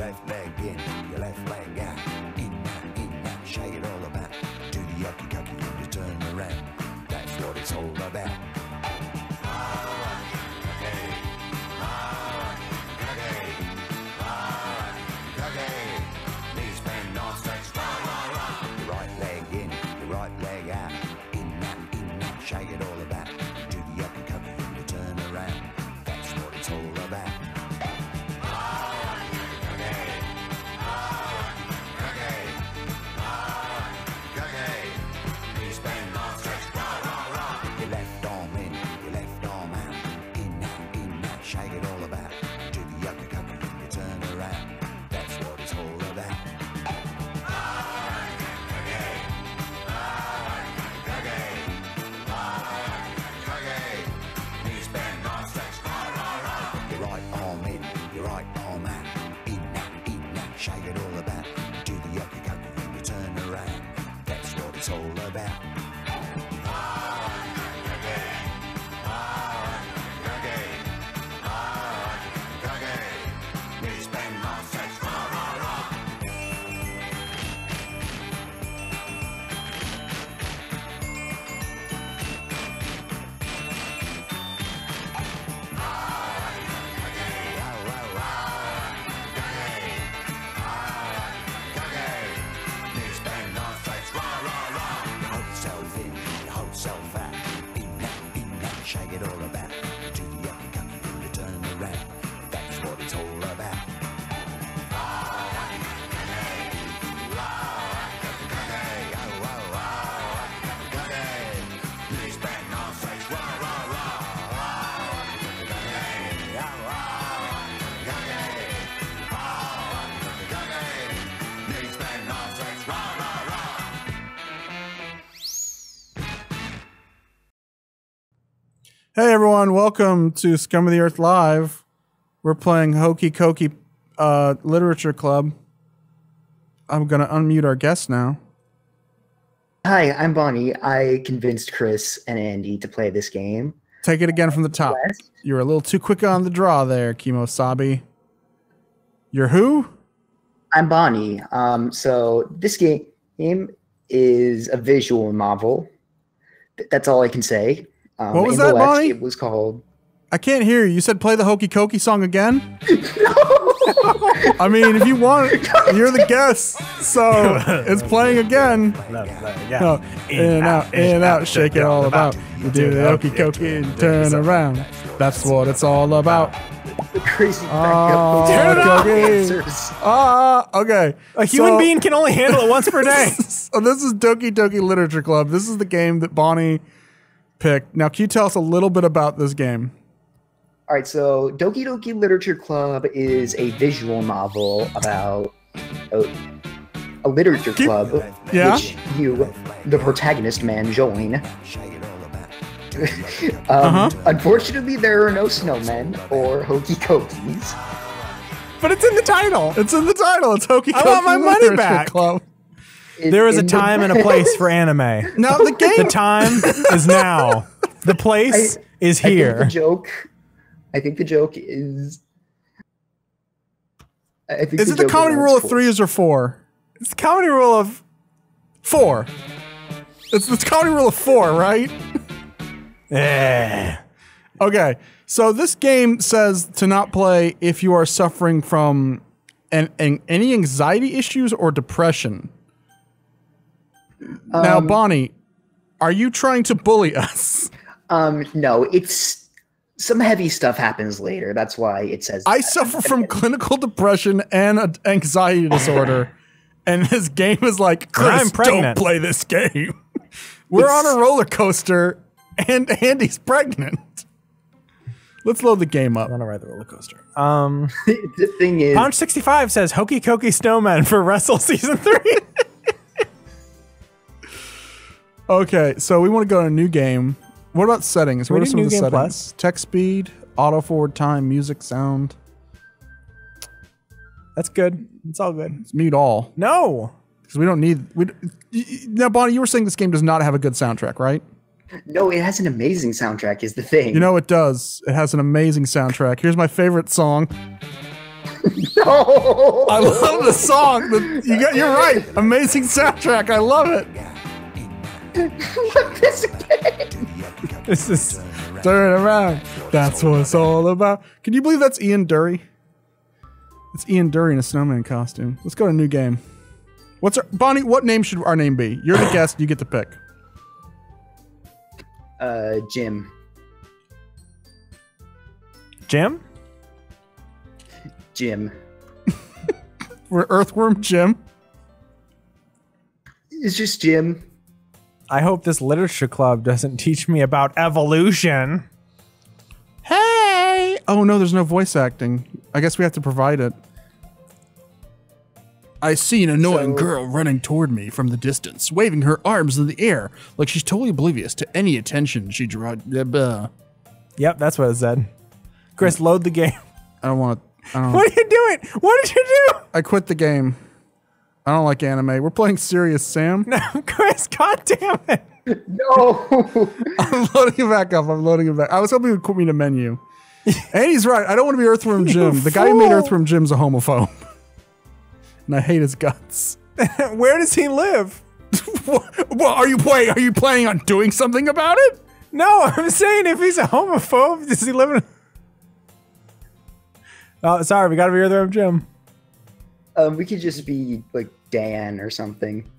left leg in, your left leg out. In that, shake it all about. Do the yucky cucky when you turn around. That's what it's all about. Knees bend, arms stretch, your right leg in, your right leg out. In that, shake it all about. Do the yucky cucky when you turn around. That's what it's all about. Your left arm in, your left arm out. In that, shake it all about. Do the yucky cucky when you turn around. That's what it's all about. Knees bend, arms stretch. Your right arm in, your right arm out. In that, shake it all about. Do the yucky cucky when you turn around. That's what it's all about. Knees bend, arms stretch. Knees bend, arms stretch. You hold self in, you hold self out. In that, shake it all about. Do the yucky cucky when you turn around. That's what it's all about. Knees bend, arms stretch. Knees bend, arms stretch. Hey everyone, welcome to Scum of the Earth Live. We're playing Hokey Cokey Literature Club. I'm gonna unmute our guest now. Hi, I'm Bonnie. I convinced Chris and Andy to play this game. Take it again from the top. Yes. You were a little too quick on the draw there, Kimosabi. You're who? I'm Bonnie. So this game is a visual novel. That's all I can say. What was in the that, West, Bonnie? It was called. I can't hear you. You said play the Hokey Cokey song again? I mean, if you want, you're the guest. So it's playing again. No, in out, shake it all about. You do the Hokey Cokey and turn around. That's what it's all about. The crazy Oh, backup vocals okay. dancers. Okay. A human being can only handle it once per day. So this is Doki Doki Literature Club. This is the game that Bonnie picked. Now, can you tell us a little bit about this game? All right, so Doki Doki Literature Club is a visual novel about a literature club, Yeah? which you, the protagonist man, join. Shake it all about. Unfortunately, there are no snowmen or hokey cokies. But it's in the title. It's in the title. It's Hokey Cokey I want my money Literature back. Club. There is a In the time and a place for anime. Now, the game... The time is now. The place is I think here. the joke is. I think Is it the joke comedy is rule of cool. 3 or 4? It's the comedy rule of 4. It's the comedy rule of 4, right? Okay, so this game says to not play if you are suffering from any anxiety issues or depression. Now, Bonnie, are you trying to bully us? No, it's some heavy stuff happens later. That's why it says. I that. suffer from clinical depression and an anxiety disorder, and this game is like, Chris, I'm don't pregnant. play this game. We're on a roller coaster, and Andy's pregnant. Let's load the game up. I'm gonna ride the roller coaster. The thing is, Punch 65 says Hokey Cokey Snowman for Wrestle Season 3. Okay, so we want to go to a new game. What about settings? Can we What are do some of New the Game settings? Plus? Text speed, auto forward time, music sound. That's good. It's all good. Let's mute all. No. Because we don't need... Now, Bonnie, you were saying this game does not have a good soundtrack, right? no, it has an amazing soundtrack. Is the thing. You know it does. It has an amazing soundtrack. Here's my favorite song. No. I love the song. You're right. Amazing soundtrack. I love it. What this game? This is Turn around. That's what it's all about. Can you believe that's Ian Dury? It's Ian Dury in a snowman costume. Let's go to a new game. Bonnie, what name should our name be? You're the guest. You get to pick. Jim. Jim? Jim. We're Earthworm Jim. It's just Jim. I hope this literature club doesn't teach me about evolution. Hey! Oh no, there's no voice acting. I guess we have to provide it. I see an annoying girl running toward me from the distance, waving her arms in the air like she's totally oblivious to any attention she draws. Yep, that's what it said. Chris, load the game. I don't want to. What are you doing? What did you do? I quit the game. I don't like anime. We're playing Serious Sam. No, Chris, God damn it. No. I'm loading it back up. I'm loading it back. I was hoping he would put me in a menu. And he's right. I don't want to be Earthworm Jim. The guy who made Earthworm Jim's a homophobe. And I hate his guts. Where does he live? What are you planning on doing something about it? No, I'm saying if he's a homophobe, does he live in... Oh, sorry, we gotta be Earthworm Jim. We could just be like Dan or something.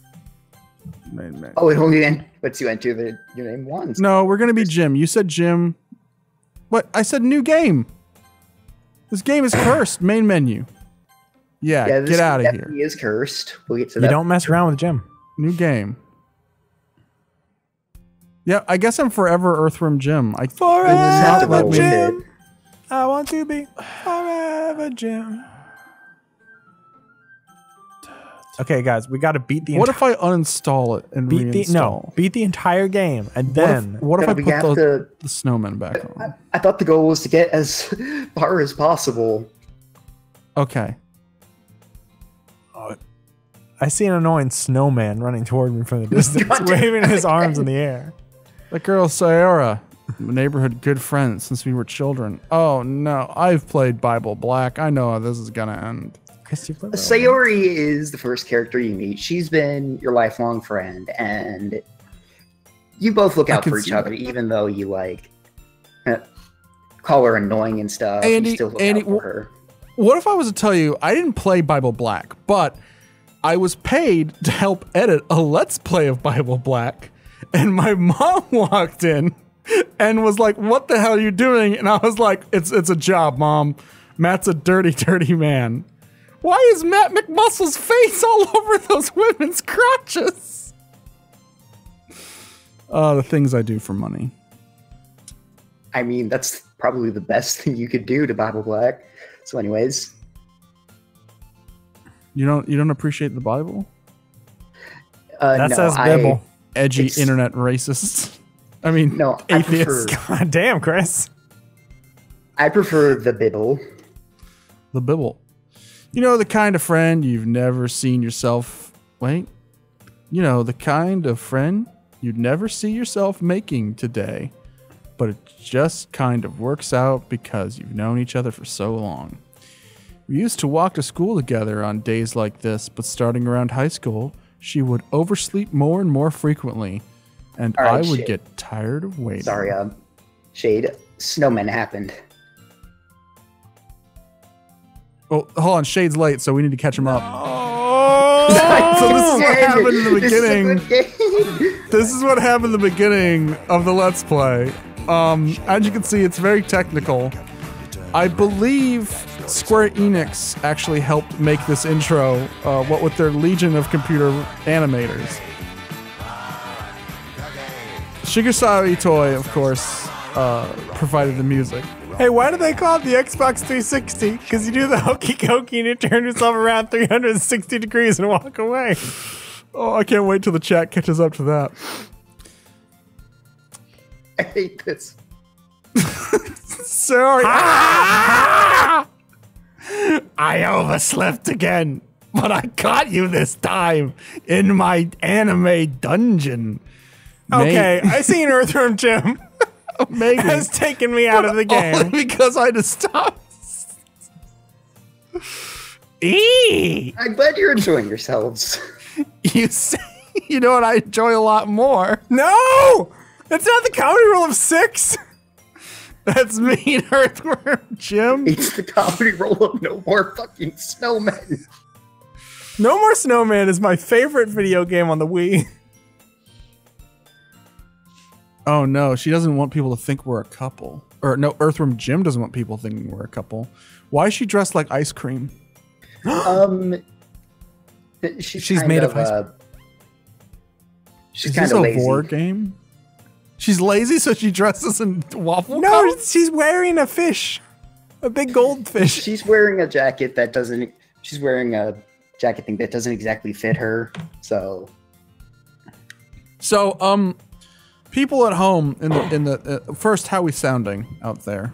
Man. Oh, it only lets you enter your name once. No, we're gonna be Jim. You said Jim. What? I said new game. This game is cursed. Main menu. Yeah, this get out of definitely here. is cursed. We'll get to You that. don't mess around with Jim. New game. Yeah, I guess I'm forever Earthworm Jim. have to Forever roll with Jim. it. I want to be forever Jim. Okay, guys, we got to beat the. What if I uninstall it and reinstall? beat the entire game and then. What if I we put have the snowman back on? I thought the goal was to get as far as possible. Okay. I see an annoying snowman running toward me from the distance, waving his arms in the air. That girl Sayora, neighborhood good friend since we were children. Oh no, I've played Bible Black. I know how this is gonna end. Sayori is the first character you meet. She's been your lifelong friend, and you both look out for each other, even though you like call her annoying and stuff. Andy, you still look out for her. What if I was to tell you I didn't play Bible Black, but I was paid to help edit a Let's Play of Bible Black, and my mom walked in and was like, "What the hell are you doing?" And I was like, "It's a job, Mom. Matt's a dirty, dirty man." Why is Matt McMuscle's face all over those women's crotches? The things I do for money. I mean, that's probably the best thing you could do to Bible Black. So anyways. You don't appreciate the Bible? That no, says Bible. Edgy internet racists. I mean, No, atheists. God damn, Chris. I prefer the Bible. The Bible. You know, the kind of friend you've never seen yourself... Wait. You know, the kind of friend you'd never see yourself making today. But it just kind of works out because you've known each other for so long. We used to walk to school together on days like this, but starting around high school, she would oversleep more and more frequently, and All right, I would Shade. get tired of waiting. Sorry, Shade. Snowman happened. Oh, hold on, Shade's late, so we need to catch him up. Oh! So this is what happened in the This is a beginning. good game. This is what happened in the beginning of the Let's Play. As you can see, it's very technical. I believe Square Enix actually helped make this intro, what with their legion of computer animators. Shigesawa Itoi, of course, provided the music. Hey, why do they call it the Xbox 360? Because you do the hokey cokey and you turn yourself around 360 degrees and walk away. Oh, I can't wait till the chat catches up to that. I hate this. Sorry. I overslept again, but I caught you this time in my anime dungeon. Okay, I seen Earthworm Jim Maybe. has taken me out of the game. Only because I had to stop. I'm glad you're enjoying yourselves. You say, you know what I enjoy a lot more? No! That's not the comedy rule of 6. That's me and Earthworm Jim. It's the comedy roll of no more fucking snowmen. No More Snowman is my favorite video game on the Wii. Oh no, she doesn't want people to think we're a couple. Or no, Earthworm Jim doesn't want people thinking we're a couple. Why is she dressed like ice cream? She's made of ice cream. She's Is kind this of a lazy. war game? She's lazy, so she dresses in waffle No, cones? she's wearing a fish. A big goldfish. She's wearing a jacket that doesn't. She's wearing a jacket thing that doesn't exactly fit her. So, people at home in the first, how we sounding out there?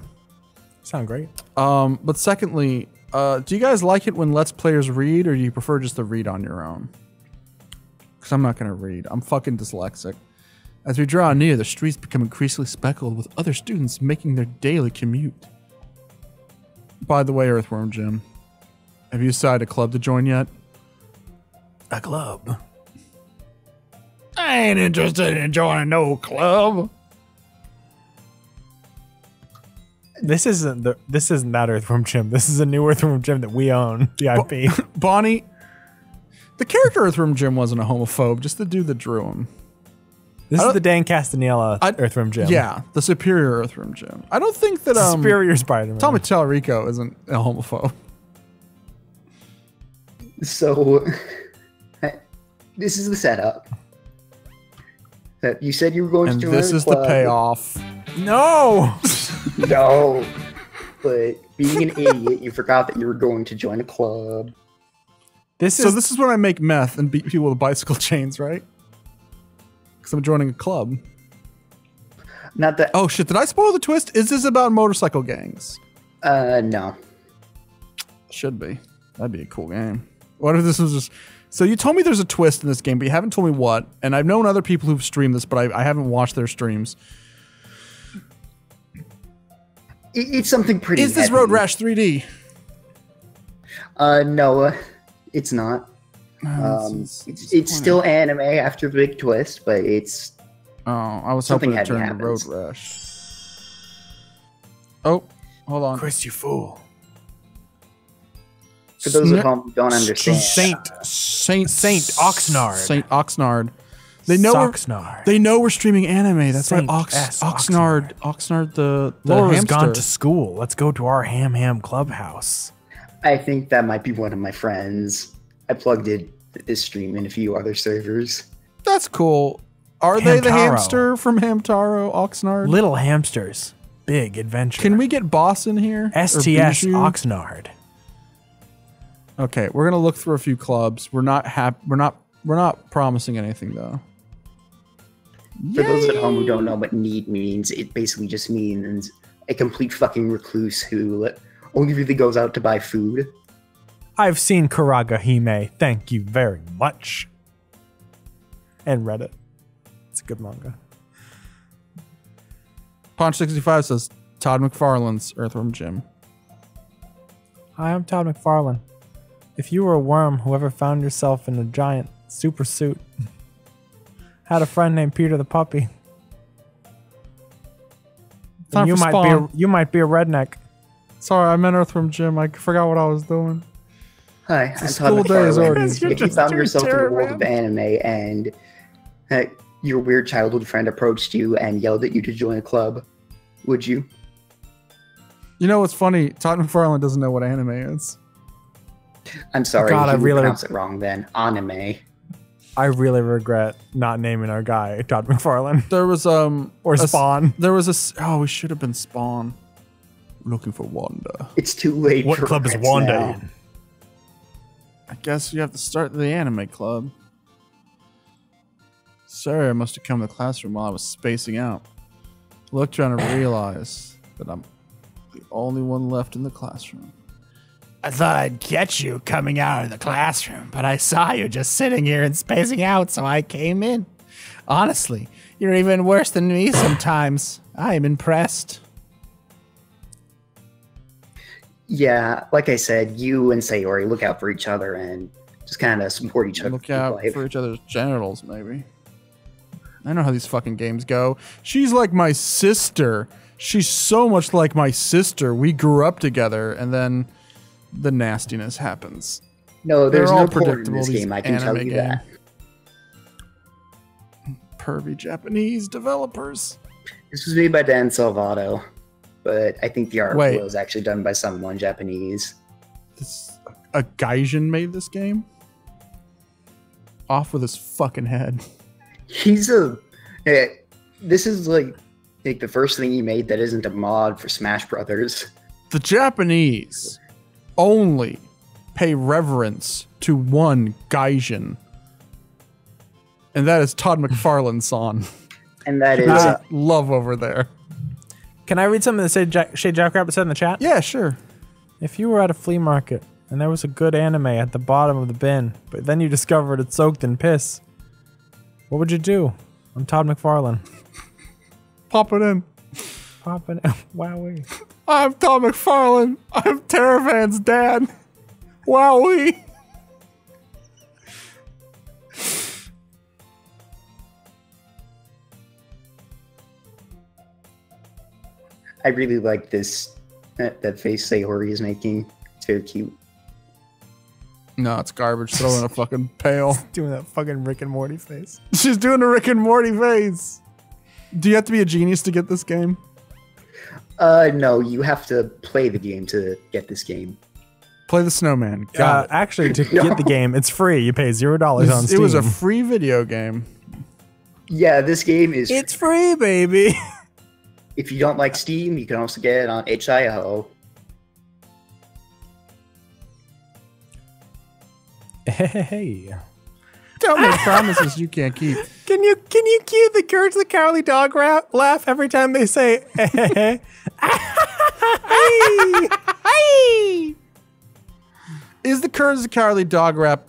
Sound great. But secondly, do you guys like it when Let's Players read, or do you prefer just to read on your own? Because I'm not gonna read. I'm fucking dyslexic. As we draw near, the streets become increasingly speckled with other students making their daily commute. By the way, Earthworm Jim, have you decided a club to join yet? A club. I ain't interested in joining no club. This isn't that Earthworm Jim. This is a new Earthworm Jim that we own. The IP. Bonnie, the character Earthworm Jim wasn't a homophobe, just the dude that drew him. This is the Dan Castaneda Earthworm Jim. Yeah, the superior Earthworm Jim. I don't think that Superior Spider-Man. Tommy Tallarico isn't a homophobe. so this is the setup. That you said you were going And to join this a is the club. payoff. No! No, but being an idiot, you forgot that you were going to join a club. This is when I make meth and beat people with bicycle chains, right? Because I'm joining a club. Not that. Oh shit, did I spoil the twist? Is this about motorcycle gangs? No. Should be. That'd be a cool game. What if this was just... So you told me there's a twist in this game, but you haven't told me what. And I've known other people who've streamed this, but I haven't watched their streams. It's something pretty Is this heavy. Road Rash 3D? No, it's not. It's still anime after the big twist, but it's... Oh, I was Something hoping to heavy turn to Road happens. Rash. Oh, hold on. Chris, you fool. For those at home who don't understand. Saint Oxnard. Saint Oxnard. They know Soxnard. they know we're streaming anime. That's Saint right. S. Oxnard the Laura's hamster. gone to school. Let's go to our ham clubhouse. I think that might be one of my friends. I plugged this stream in a few other servers. That's cool. Are they the Hamtaro. hamster from Hamtaro, Oxnard? Little hamsters. Big adventure. Can we get Boss in here? Or STS Bijou? Oxnard. Okay, we're gonna look through a few clubs. We're not promising anything though. For those at home who don't know what need means, it basically just means a complete fucking recluse who only really goes out to buy food. I've seen Karaga Hime. Thank you very much. And read it. It's a good manga. Ponch65 says Todd McFarlane's Earthworm Jim. Hi, I'm Todd McFarlane. If you were a worm who ever found yourself in a giant super suit, had a friend named Peter the Puppy, then Time you for might be a redneck. Sorry, I meant Earthworm Jim. I forgot what I was doing. Hi, I'm Todd school day is McFarlane. already- If you just found doing yourself in the terror, world of anime and your weird childhood friend approached you and yelled at you to join a club, would you? You know what's funny? Todd McFarlane doesn't know what anime is. I'm sorry, God, I you really- pronounced it wrong then. Anime. I really regret not naming our guy Todd McFarlane. There was Or Spawn. There was we should have been Spawn. Looking for Wanda. It's too late What for club is regrets Wanda now. in? I guess you have to start the anime club. Sorry, I must have come to the classroom while I was spacing out. Looked around and realized that I'm the only one left in the classroom. I thought I'd catch you coming out of the classroom, but I saw you just sitting here and spacing out, so I came in. Honestly, you're even worse than me sometimes. I am impressed. Yeah, like I said, you and Sayori look out for each other and just kind of support each other. Look out for each other's genitals, maybe. I know how these fucking games go. She's like my sister. She's so much like my sister. We grew up together, and then the nastiness happens. No, there's They're all no porn in predictable, this these game, I can tell anime you that. Pervy Japanese developers. This was made by Dan Salvato, but I think the art Wait. was actually done by someone Japanese. A Gaijin made this game? Off with his fucking head. He's a... this is like the first thing he made that isn't a mod for Smash Brothers. The Japanese only pay reverence to one Gaijin. And that is Todd McFarlane's son. And that is... love over there. Can I read something that Shade Jackrabbit said in the chat? Yeah, sure. If you were at a flea market and there was a good anime at the bottom of the bin, but then you discovered it's soaked in piss, what would you do? I'm Todd McFarlane. Pop it in. Pop it. Wowee. I'm Todd McFarlane. I'm Teravan's dad. Wowee. I really like this, that face Sayori is making. It's very cute. No, it's garbage. Throw in a fucking pail. Doing that fucking Rick and Morty face. She's doing a Rick and Morty face. Do you have to be a genius to get this game? No, you have to play the game to get this game. Play the snowman. Got it. Actually, to get the game, it's free. You pay $0 on Steam. It was a free video game. Yeah, this game is... It's free, baby. If you don't like Steam, you can also get it on itch.io. Hey. Don't make promises you can't keep. Can you cue the Courage the Cowardly Dog laugh every time they say hey? Is the Courage the Cowardly Dog rap?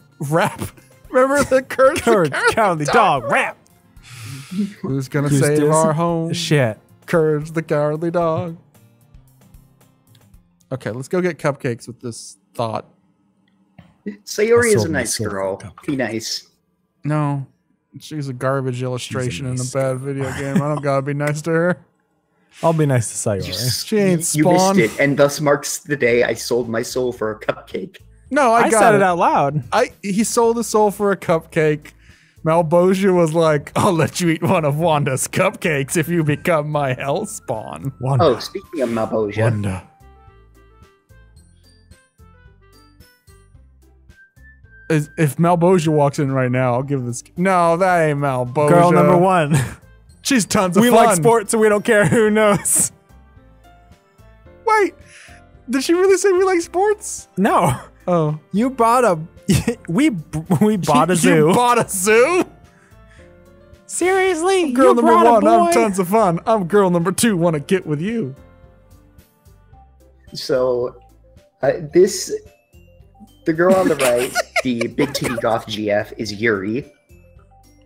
Remember the Courage the Cowardly Dog rap? Who's gonna save our home? Shit. Courage the Cowardly Dog. Okay, let's go get cupcakes with this thought. Sayori is a nice girl. Be nice. No, she's a garbage illustration in a bad video game. I don't gotta be nice to her. I'll be nice to Sayori. She ain't You Spawn. missed it, and thus marks the day I sold my soul for a cupcake. No, I got said it out loud. He sold his soul for a cupcake. Malbosia was like, I'll let you eat one of Wanda's cupcakes if you become my hell spawn. Wanda. Oh, speaking of Malbosia, Wanda. If Malbosia walks in right now, I'll give this. No, that ain't Malbosia. Girl number one. She's tons of We fun. like sports, so we don't care who knows. Wait, did she really say we like sports? No. Oh, You bought a... we bought a zoo. You bought a zoo? Seriously? Girl You number brought a one, I'm boy? tons of fun. I'm girl number two, want to get with you. so the girl on the right, the big titty goth GF, is Yuri.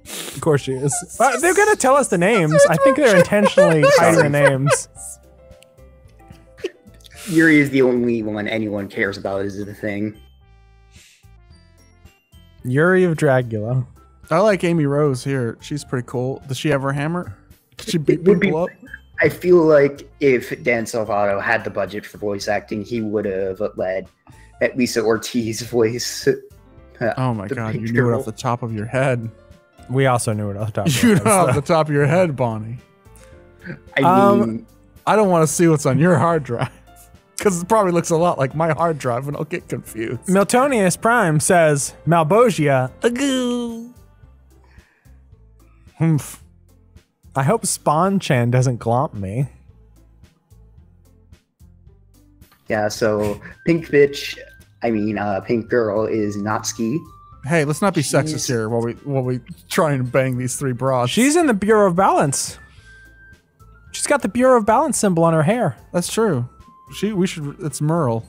Of course she is. They're going to tell us the names. I think they're intentionally hiding the names. Yuri is the only one anyone cares about, is the thing. Yuri of Dragula. I like Amy Rose here. She's pretty cool. Does she have her hammer? Does she beat It would be- people up? I feel like if Dan Salvato had the budget for voice acting, he would have let at Lisa Ortiz voice. Oh my the god, pink you knew it girl. off the top of your head. We also knew it off the top of You our know heads, off though. the top of your head, Bonnie. I mean, I don't want to see what's on your hard drive. Because it probably looks a lot like my hard drive and I'll get confused. Miltonius Prime says, Malbosia. Agoo. Humph. I hope Spawn Chan doesn't glomp me. yeah. So pink girl is Natsuki. Hey, let's not be sexist here while we try and bang these three broads. She's in the Bureau of Balance. She's got the Bureau of Balance symbol on her hair. That's true. It's Merle.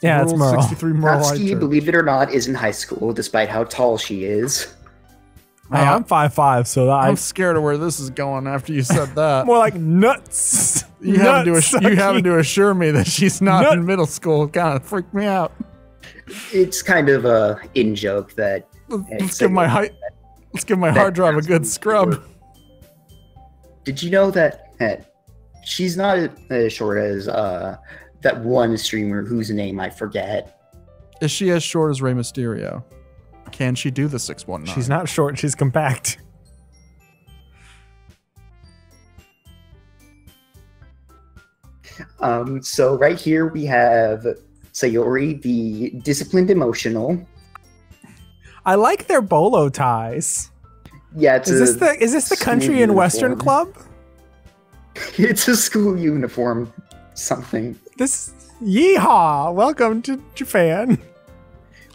Yeah, it's Merle. 63 Merle High Natsuki, Church. believe it or not, is in high school, despite how tall she is. Hey, I'm 5'5", so I'm scared of where this is going after you said that. more like nuts. You having to assure me that she's not in middle school kind of freaked me out. It's kind of a in joke that let's give my hard drive a good scrub. Did you know that she's not as short as that one streamer whose name I forget? Is she as short as Rey Mysterio? Can she do the 619? She's not short, she's compact. So right here we have Sayori, the disciplined emotional. I like their bolo ties. Yeah, is this the country and western club? It's a school uniform. Something. Yeehaw! Welcome to Japan.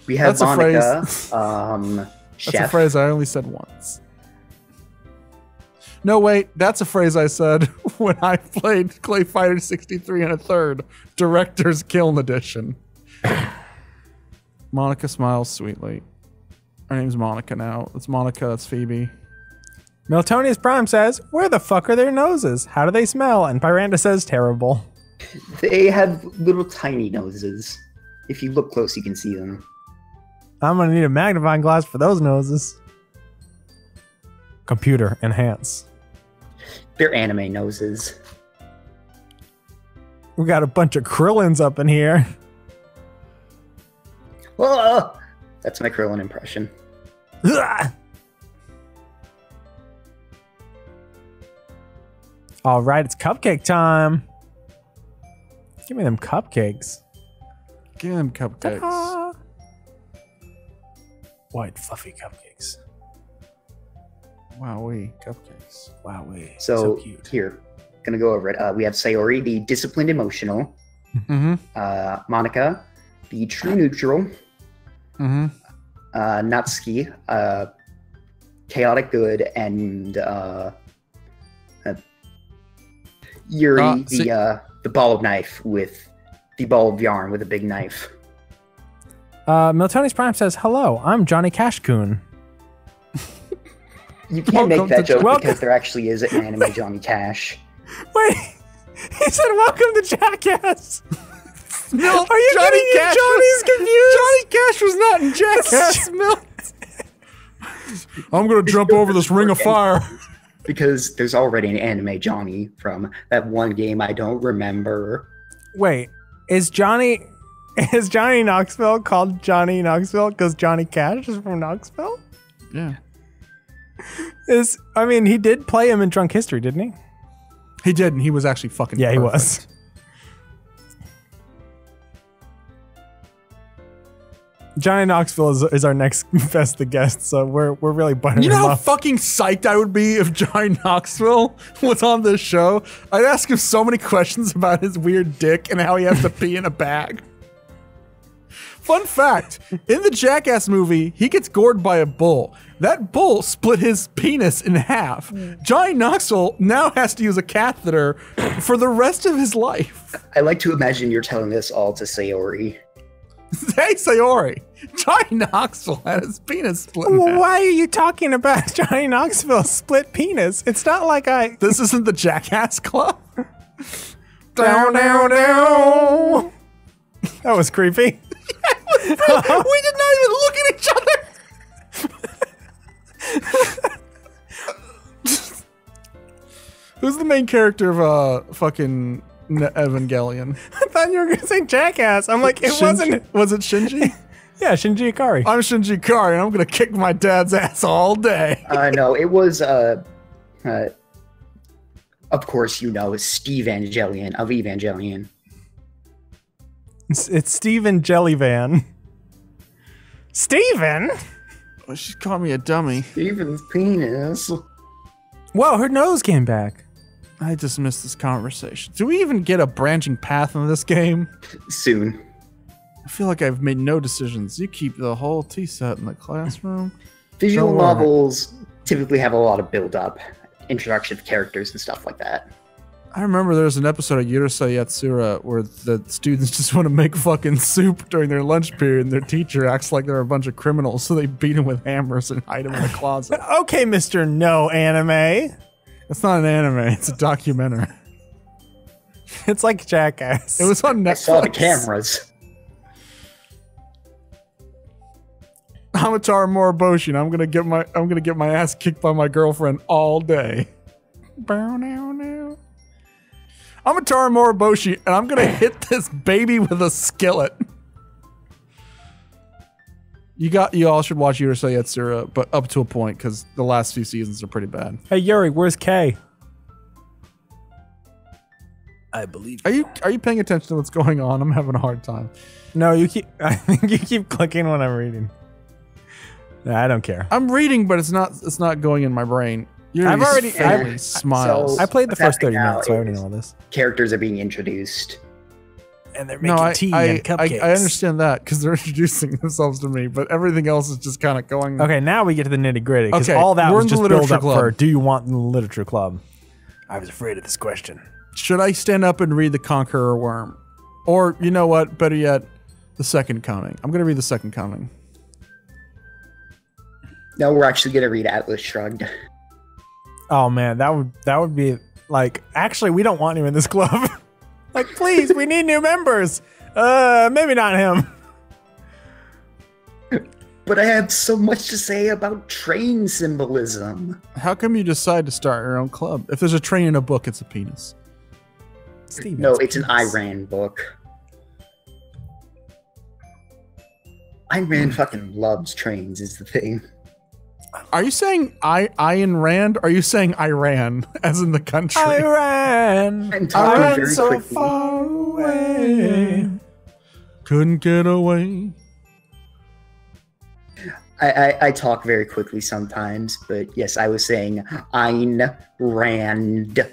We have Monica. That's a phrase I only said once. No, wait, that's a phrase I said when I played Clay Fighter 63 and a third, Director's Kiln Edition. Monica smiles sweetly. Her name's Monica now. It's Monica, that's Phoebe. Miltonius Prime says, where the fuck are their noses? How do they smell? And Pyranda says, terrible. They have little tiny noses. If you look close, you can see them. I'm gonna need a magnifying glass for those noses. Computer, enhance. They're anime noses. We got a bunch of Krillins up in here. Oh, that's my Krillin impression. All right, it's cupcake time. Give me them cupcakes. Give me them cupcakes. Ta-da! White fluffy cupcakes. Wowee, cupcakes. Wowee. So cute. Here, gonna go over it. We have Sayori, the disciplined emotional. Monica, the true neutral. Natsuki, chaotic good, and Yuri, the ball of knife with the ball of yarn with a big knife. Miltonius Prime says, hello, I'm Johnny Cash-kun. You can't make that joke because there actually is an anime Johnny Cash. Wait, he said welcome to Jackass. Milt, are you Johnny getting Cash Johnny's confused? Johnny Cash was not in Jackass, Milt. I'm gonna jump over this ring of fire. Because there's already an anime Johnny from that one game I don't remember. Wait, is Johnny Knoxville called Johnny Knoxville because Johnny Cash is from Knoxville? Yeah. He did play him in Drunk History, didn't he? He did, and he was actually fucking perfect. He was. Johnny Knoxville is our next best guest, so we're really buttering him up. You know how fucking psyched I would be if Johnny Knoxville was on this show? I'd ask him so many questions about his weird dick and how he has to pee in a bag. Fun fact, in the Jackass movie, he gets gored by a bull. That bull split his penis in half. Johnny Knoxville now has to use a catheter for the rest of his life. I like to imagine you're telling this all to Sayori. Hey, Sayori, Johnny Knoxville had his penis split in half. Why are you talking about Johnny Knoxville's split penis? It's not like This isn't the Jackass Club? Down, down, down. That was creepy. We did not even look at each other. Who's the main character of fucking Evangelion? I thought you were going to say Jackass. I'm like, wasn't. Was it Shinji? Yeah, Shinji Ikari. I'm Shinji Ikari, and I'm going to kick my dad's ass all day. No, it was, of course, Steve Evangelion of Evangelion. It's Steven Jellyvan. Steven? Well, she's calling me a dummy. Steven's penis. Whoa, her nose came back. I just missed this conversation. Do we even get a branching path in this game? Soon. I feel like I've made no decisions. You keep the whole tea set in the classroom. Visual novels typically have a lot of build-up, introduction of characters and stuff like that. I remember there's an episode of Urusei Yatsura where the students just want to make fucking soup during their lunch period, and their teacher acts like they're a bunch of criminals, so they beat them with hammers and hide them in a closet. Okay, Mr. No Anime. It's not an anime, it's a documentary. It's like Jackass. It was on Netflix. I saw the cameras. Hamatara Moriboshi, and I'm gonna get my ass kicked by my girlfriend all day. I'm Hamatara Moriboshi, and I'm gonna hit this baby with a skillet. You all should watch Urusei Yatsura, but up to a point, because the last few seasons are pretty bad. Hey Yuri, where's Kay? I believe. Are you paying attention to what's going on? I'm having a hard time. No, you keep. I think you keep clicking when I'm reading. Nah, I don't care. I'm reading, but it's not going in my brain. I've already smiles. So I played the first 30 now minutes, so I already know all this. Characters are being introduced. And they're making tea and cupcakes. I understand that because they're introducing themselves to me, but everything else is just kind of going. Okay, now we get to the nitty gritty. Because Okay, all that we're was in the just build literature up club. for. Do you want the literature club? I was afraid of this question. Should I stand up and read The Conqueror Worm? Or, you know what, better yet, The Second Coming. I'm going to read The Second Coming. No, we're actually going to read Atlas Shrugged. Oh man, that would be like. Actually, we don't want you in this club. Like, please, we need new members. Maybe not him. But I have so much to say about train symbolism. How come you decide to start your own club? If there's a train in a book, it's a penis. Steven, No, it's an Iran book. Iran fucking loves trains is the thing. Are you saying Ayn Rand? Or are you saying Iran, as in the country? Iran. I'm talking I ran very so quickly. far away. Couldn't get away. I talk very quickly sometimes, but yes, I was saying Ayn Rand.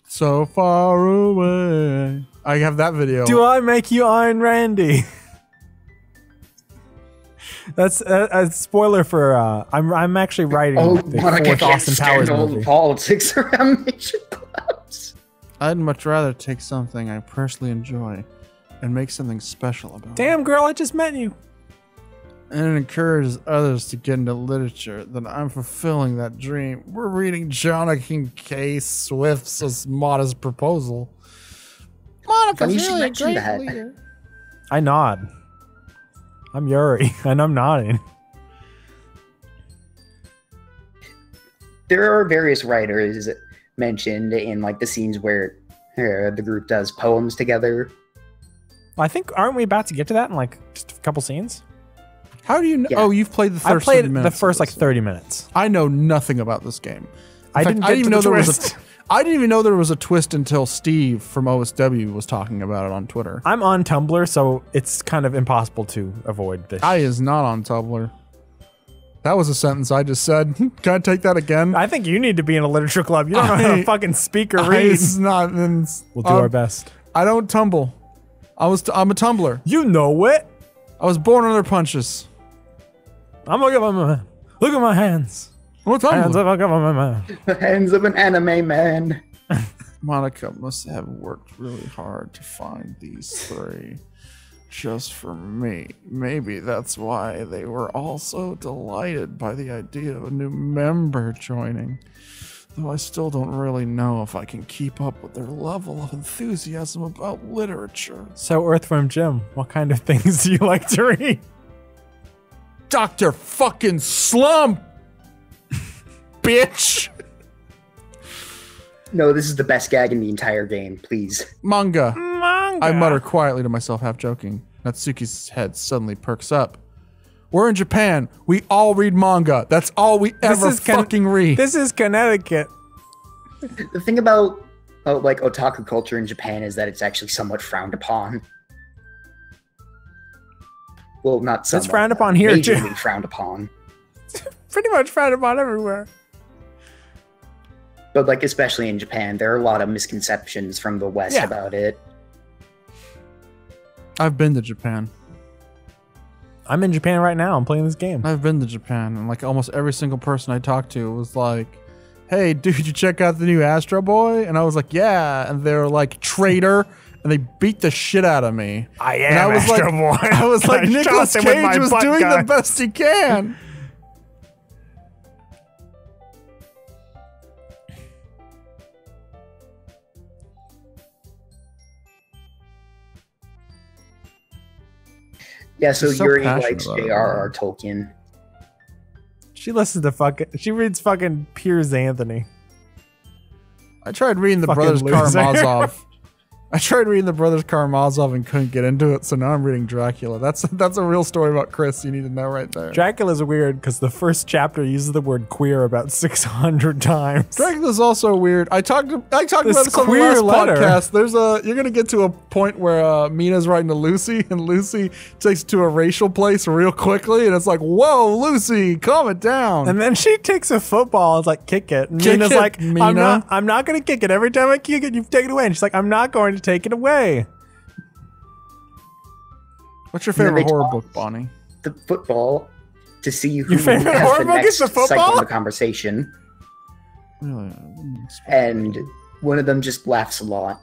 So far away. I have that video. Do I make you Iron Randy? That's a spoiler for. I'm actually writing the fourth Austin Powers movie. Politics around major clubs. I'd much rather take something I personally enjoy and make something special about it. Damn girl, I just met you. And it encourages others to get into literature, then I'm fulfilling that dream. We're reading Jonathan K. Swift's Modest Proposal. Monica's You should really a mention great that. leader. I nod. I'm Yuri, and I'm nodding. There are various writers mentioned in like the scenes where the group does poems together. I think aren't we about to get to that in like just a couple scenes? How do you know? Yeah. Oh, you've played the I first played 30 the minutes. first of like this. 30 minutes. I know nothing about this game. I didn't get to the twist. I didn't even know there was a twist until Steve from OSW was talking about it on Twitter. I'm on Tumblr, so it's kind of impossible to avoid this. I is not on Tumblr. That was a sentence I just said. Can I take that again? I think you need to be in a literature club. You don't know how to fucking speak or read. It's not. We'll do our best. I don't tumble. I'm a tumbler. You know it. I was born under punches. I'm gonna look at my hands. I'm a tumbler. Hands up, I got my man. The hands of an anime man. Monica must have worked really hard to find these three just for me. Maybe that's why they were all so delighted by the idea of a new member joining. Though I still don't really know if I can keep up with their level of enthusiasm about literature. So, Earthworm Jim, what kind of things do you like to read? Dr. fucking Slump! Bitch! No, this is the best gag in the entire game, please. Manga. Manga. I mutter quietly to myself, half joking. Natsuki's head suddenly perks up. We're in Japan. We all read manga. That's all we ever fucking read. This is Connecticut. The thing about like otaku culture in Japan is that it's actually somewhat frowned upon. Well, not somewhat. It's frowned upon here, too. Majorly frowned upon. Pretty much frowned upon everywhere. But like especially in Japan, there are a lot of misconceptions from the West about it. I've been to Japan. I'm in Japan right now. I'm playing this game. I've been to Japan, and like almost every single person I talked to was like, hey, dude, you check out the new Astro Boy? And I was like, yeah. And they're like, traitor. And they beat the shit out of me. I am Astro Boy. I was like, Nicolas Cage was doing the best he can. Yeah, so so Yuri passionate likes about it, J.R.R. Tolkien. She listens to she reads fucking Piers Anthony. I tried reading the Fucking Brothers loser. Karamazov. I tried reading the Brothers Karamazov and couldn't get into it, so now I'm reading Dracula. That's a real story about Chris you need to know right there. Dracula's weird because the first chapter uses the word queer about 600 times. Dracula's also weird. I talked about this on the last queer letter. podcast. You're gonna get to a point where Mina's writing to Lucy, and Lucy takes it to a racial place real quickly, and it's like, whoa, Lucy, calm it down. And then she takes a football and is like, kick it. And Kick Mina's it, like, Mina. I'm not going to kick it. Every time I kick it, you've taken it away. And she's like, I'm not going to take it away. What's your And then favorite they horror toss book, Bonnie? The football to see who Your favorite has horror the book is next the segment football? of the conversation. Really? And one of them just laughs a lot.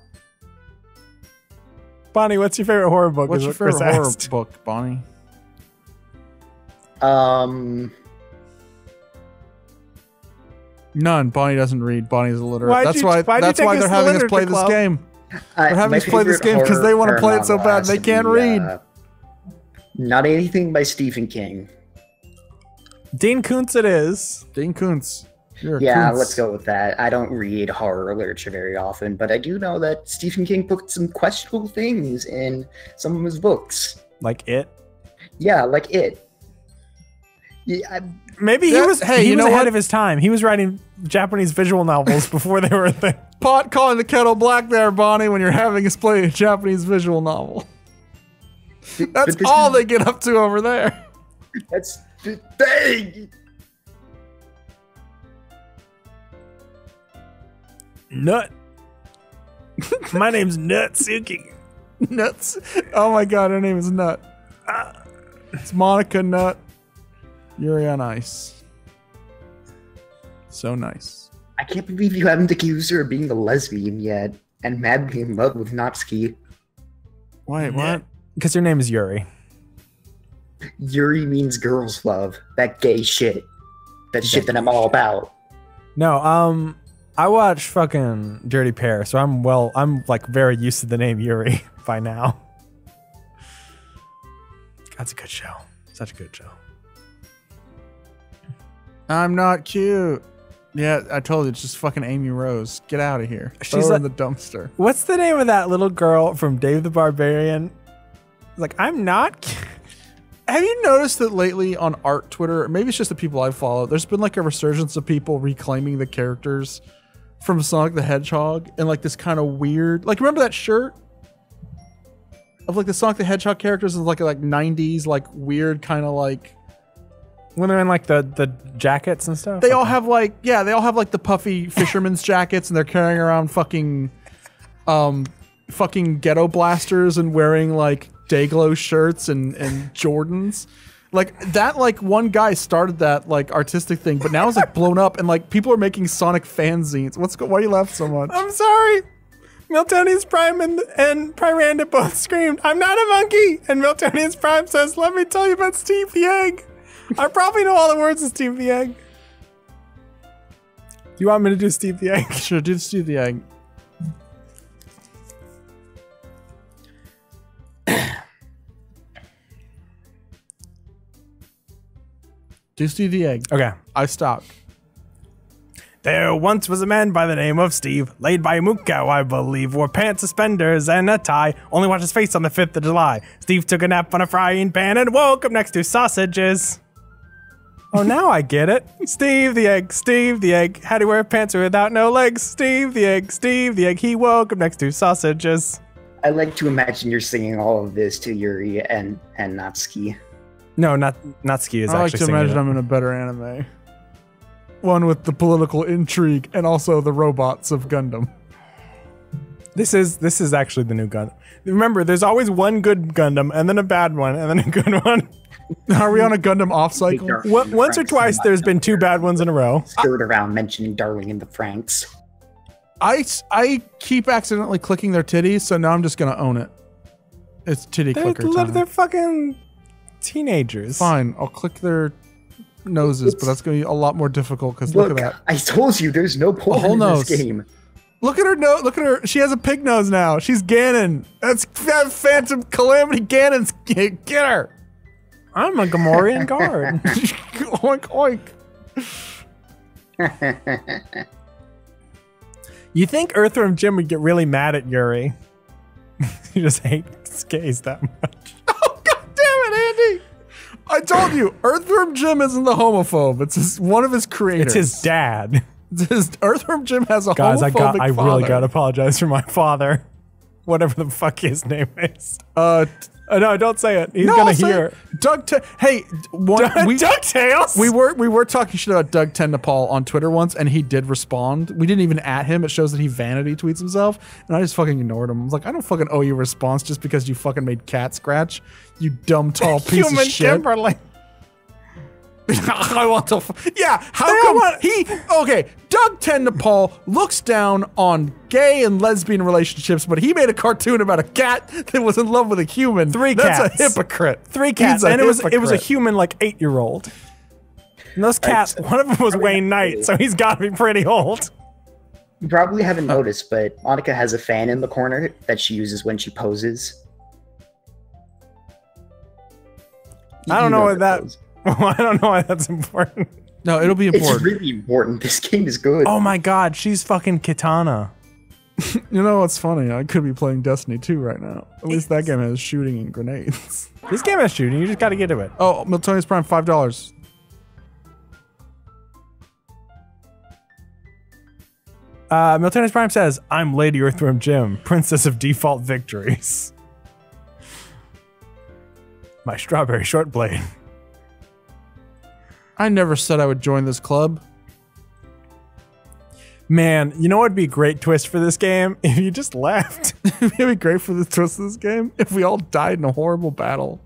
Bonnie, what's your favorite horror book? What's is your what Chris favorite horror asked. book, Bonnie? None. Bonnie doesn't read. Bonnie's illiterate. Why'd That's you- why. why'd you That's take why us they're to having us literature play this club? game. They're having My us play this favorite game because they want to horror play it so novel bad has they to can't be, read. Not anything by Stephen King. Dean Koontz it is. Dean Koontz. You're a Yeah, Koontz. let's go with that. I don't read horror literature very often, but I do know that Stephen King put some questionable things in some of his books. Like it. Yeah, like it. Yeah, Maybe he Yeah, was, hey, he you was know ahead what? of his time. He was writing Japanese visual novels before they were a thing. Pot calling the kettle black there, Bonnie, when you're having us play a Japanese visual novel. That's this all is- they get up to over there. that's the thing. Nut. My name's Nutsuki. Nuts. Oh my god, her name is Nut. It's Monica Nut. Yuri on Ice. So nice. I can't believe you haven't accused her of being the lesbian yet and madly in love with Natsuki. Wait, what? Because your name is Yuri. Yuri means girls love. That gay shit. That shit that I'm all about. No, I watch fucking Dirty Pair, so I'm like very used to the name Yuri by now. That's a good show. Such a good show. I'm not cute. Yeah, I told you, it's just fucking Amy Rose. Get out of here. Throw She's her in like- the dumpster. What's the name of that little girl from Dave the Barbarian? Like, I'm not cute. Have you noticed that lately on art Twitter, maybe it's just the people I follow, there's been like a resurgence of people reclaiming the characters from Sonic the Hedgehog in like this kind of weird, like remember that shirt of like the Sonic the Hedgehog characters in like 90s like weird kind of like When they're in like the jackets and stuff. they all have like the puffy fisherman's jackets and they're carrying around fucking ghetto blasters and wearing like Dayglow shirts and Jordans. Like that, like one guy started that like artistic thing, but now it's like blown up and like people are making Sonic fanzines. Why are you laughing so much? I'm sorry. Miltonius Prime and Pyranda both screamed, "I'm not a monkey!" And Miltonius Prime says, "Let me tell you about Steve the Egg." I probably know all the words of Steve the Egg. Do you want me to do Steve the Egg? Sure, do Steve the Egg. Do Steve the Egg. Okay. I stopped. There once was a man by the name of Steve, laid by Mukau, I believe, wore pants, suspenders, and a tie. Only washed his face on the 5th of July. Steve took a nap on a frying pan and woke up next to sausages. Oh, now I get it. Steve the Egg, had to wear pants without no legs. Steve the Egg, he woke up next to sausages. I like to imagine you're singing all of this to Yuri and Natsuki. No, not Ski is I like actually to singing imagine it. I'm in a better anime. One with the political intrigue and also the robots of Gundam. This is actually the new Gundam. Remember, there's always one good Gundam, and then a bad one, and then a good one. Are we on a Gundam off cycle? Once or twice, there's been 2 bad ones in a row. Skirt around mentioning Darling in the Franks. I keep accidentally clicking their titties, so now I'm just gonna own it. It's titty clicker time. They're fucking teenagers. Fine, I'll click their noses, but that's gonna be a lot more difficult because look at that. I told you there's no porn in this game. Look at her nose. Look at her. She has a pig nose now. She's Ganon. That's Phantom Calamity Ganon's. Get her. I'm a Gamorrean guard. Oink oink. You think Earthworm Jim would get really mad at Yuri? He just hates gays that much. Oh, God damn it, Andy. I told you, Earthworm Jim isn't the homophobe. It's one of his creators. It's his dad. Earthworm Jim has a homophobic father. I really gotta apologize for my father. Whatever the fuck his name is. No, don't say it. He's gonna hear. DuckTales. We were talking shit about Doug Tendapal on Twitter once, and he did respond. We didn't even at him. It shows that he vanity tweets himself, and I just fucking ignored him. I was like, I don't fucking owe you a response just because you fucking made Cat Scratch, you dumb tall piece of shit. Kimberly. I want to. Yeah, how come okay, Doug Tendapal looks down on gay and lesbian relationships, but he made a cartoon about a cat that was in love with a human. 3 cats. That's a hypocrite. 3 cats, and it was a human like 8-year-old. And those cats, one of them was Wayne Knight, so he's got to be pretty old. You probably haven't noticed, but Monica has a fan in the corner that she uses when she poses. I don't know what that. I don't know why that's important. No, it'll be important. It's really important. This game is good. Oh my god, she's fucking Kitana. You know what's funny? I could be playing Destiny 2 right now. At least that game has shooting and grenades. This game has shooting, you just gotta get to it. Oh, Miltonius Prime, $5. Miltonius Prime says, I'm Lady Earthworm Jim, Princess of Default Victories. My strawberry short blade. I never said I would join this club. Man, you know what would be a great twist for this game? If you just left. It'd be great for the twist of this game if we all died in a horrible battle.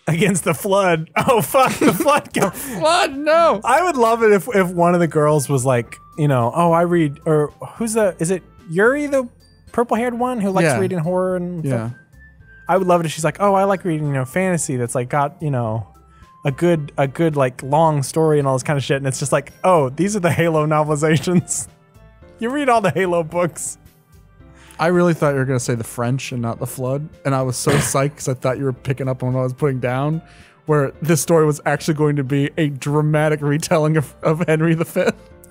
Against the Flood. Oh, fuck, the Flood. Flood, no. I would love it if one of the girls was like, you know, oh, I read, or is it Yuri, the purple-haired one who likes reading horror and stuff? I would love it if she's like, oh, I like reading, you know, fantasy that's like got, you know, a good like long story and all this kind of shit, and it's just like, oh, these are the Halo novelizations. You read all the Halo books. I really thought you were gonna say the French and not the Flood, and I was so psyched because I thought you were picking up on what I was putting down, where this story was actually going to be a dramatic retelling of Henry V.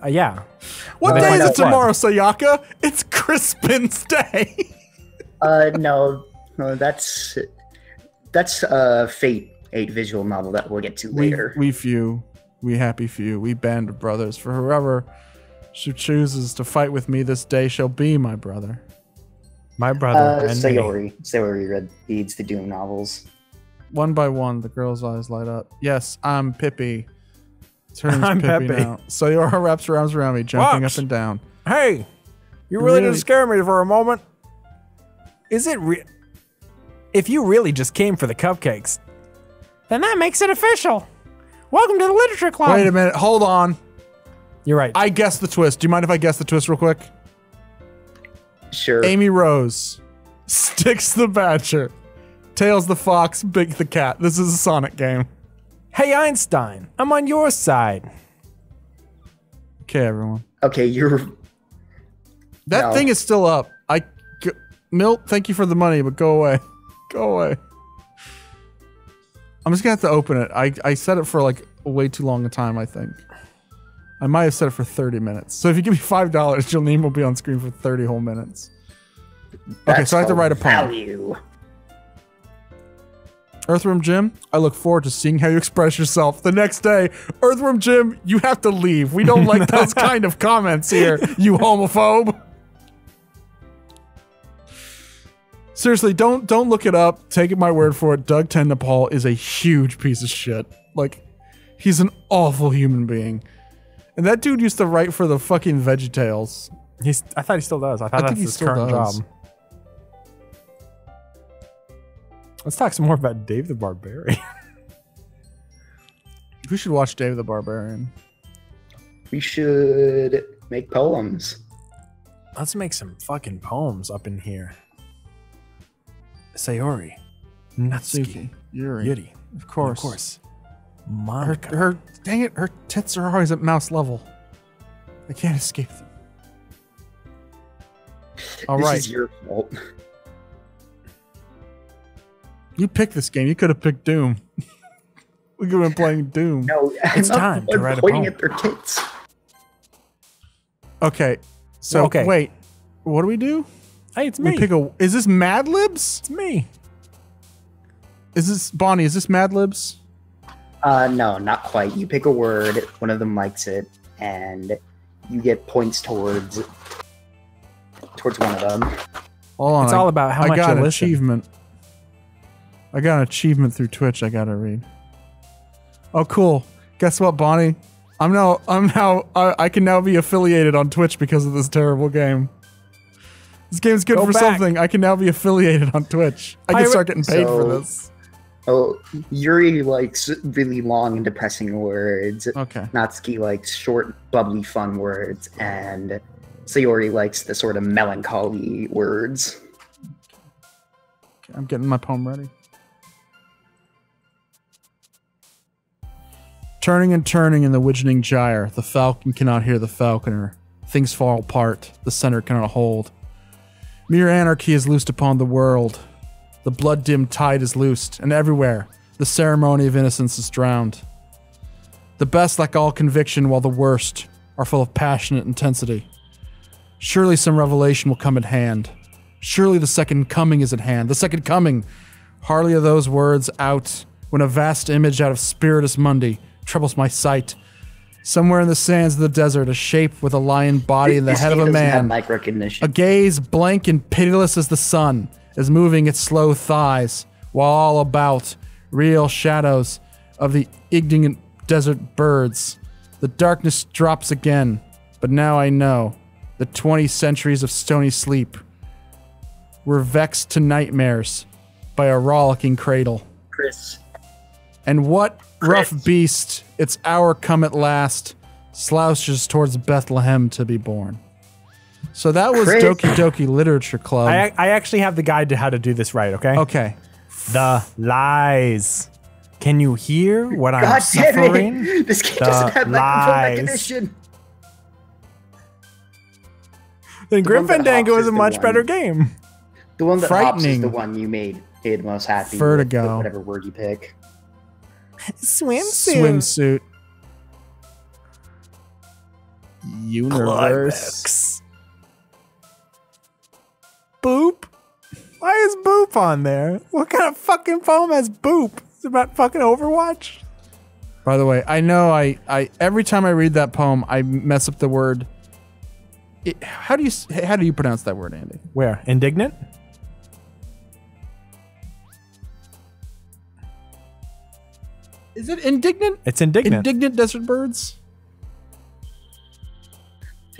Yeah. What day is it tomorrow, Sayaka? It's Crispin's Day. No, that's Fate. 8 visual novel that we'll get to later. We happy few, we band of brothers. For whoever who chooses to fight with me this day shall be my brother. My brother. Sayori reads the Doom novels. One by one, the girl's eyes light up. Yes, I'm Pippi. I'm Pippi now. Sayori wraps her arms around me, jumping up and down. Hey, you really didn't scare me for a moment. Is it if you really just came for the cupcakes, then that makes it official. Welcome to the Literature Club. Wait a minute. Hold on. You're right. I guessed the twist. Do you mind if I guess the twist real quick? Sure. Amy Rose. Sticks the Badger. Tails the Fox. Big the Cat. This is a Sonic game. Hey, Einstein. I'm on your side. Okay, everyone. Okay, That thing is still up. Milt, thank you for the money, but go away. Go away. I'm just gonna have to open it. I set it for like way too long a time, I think. I might have set it for 30 minutes. So if you give me $5, your name will be on screen for 30 whole minutes. Okay, so I have to write a poem. Earthworm Jim, I look forward to seeing how you express yourself. The next day, Earthworm Jim, you have to leave. We don't like those kind of comments here, you homophobe. Seriously, don't look it up. Take my word for it. Doug Tendapal is a huge piece of shit. Like, he's an awful human being. And that dude used to write for the fucking VeggieTales. I thought he still does. I thought that's his current job. Let's talk some more about Dave the Barbarian. We should watch Dave the Barbarian. We should make poems. Let's make some fucking poems up in here. Sayori. Natsuki. Yuri. Of course. Of course. Monica. Her dang it, her tits are always at mouse level. I can't escape them. All right. This is your fault. You picked this game. You could have picked Doom. We could have been playing Doom. No, It's time to write a pointing poem. at their tits. Okay. So Okay. wait. What do we do? Hey, it's me. We pick a. Is this Mad Libs? It's me. Is this Bonnie? Is this Mad Libs? No, not quite. You pick a word, one of them likes it, and you get points towards one of them. Hold on. It's all about how I much got you an listen. achievement. I got an achievement through Twitch. I gotta read. Oh, cool. Guess what, Bonnie? I can now be affiliated on Twitch because of this terrible game. This game's good Go for back. something. I can now be affiliated on Twitch. I can start getting paid for this. Oh, Yuri likes really long and depressing words. Okay. Natsuki likes short, bubbly, fun words, and Sayori likes the sort of melancholy words. I'm getting my poem ready. Turning and turning in the widgeoning gyre, the falcon cannot hear the falconer. Things fall apart, the center cannot hold. Mere anarchy is loosed upon the world. The blood-dimmed tide is loosed, and everywhere, the ceremony of innocence is drowned. The best lack all conviction, while the worst are full of passionate intensity. Surely some revelation will come at hand. Surely the second coming is at hand. The second coming! Hardly are those words out, when a vast image out of Spiritus Mundi troubles my sight. Somewhere in the sands of the desert, a shape with a lion body and the This head of game a doesn't have man. mic recognition. A gaze blank and pitiless as the sun is moving its slow thighs, while all about, real shadows of the ignorant desert birds. The darkness drops again, but now I know the 20 centuries of stony sleep were vexed to nightmares by a rollicking cradle. Chris. And what rough beast, its hour come at last, slouches towards Bethlehem to be born. So that was Chris. Doki Doki Literature Club. I actually have the guide to how to do this right, okay? Okay. The lies. Can you hear what I'm God damn suffering? it! This game The doesn't have microphone lies. recognition. Then Grim one that Fandango hops is a is the much one. better game. The one that hops is Frightening. the one you made most happy. with, Vertigo. whatever word you pick. Swimsuit. Universe. Climax. Boop? Why is Boop on there? What kind of fucking poem has Boop? It's about fucking Overwatch? By the way, I know I every time I read that poem, I mess up the word. How do you pronounce that word, Andy? Where? Indignant? Is it indignant? It's indignant. Indignant desert birds?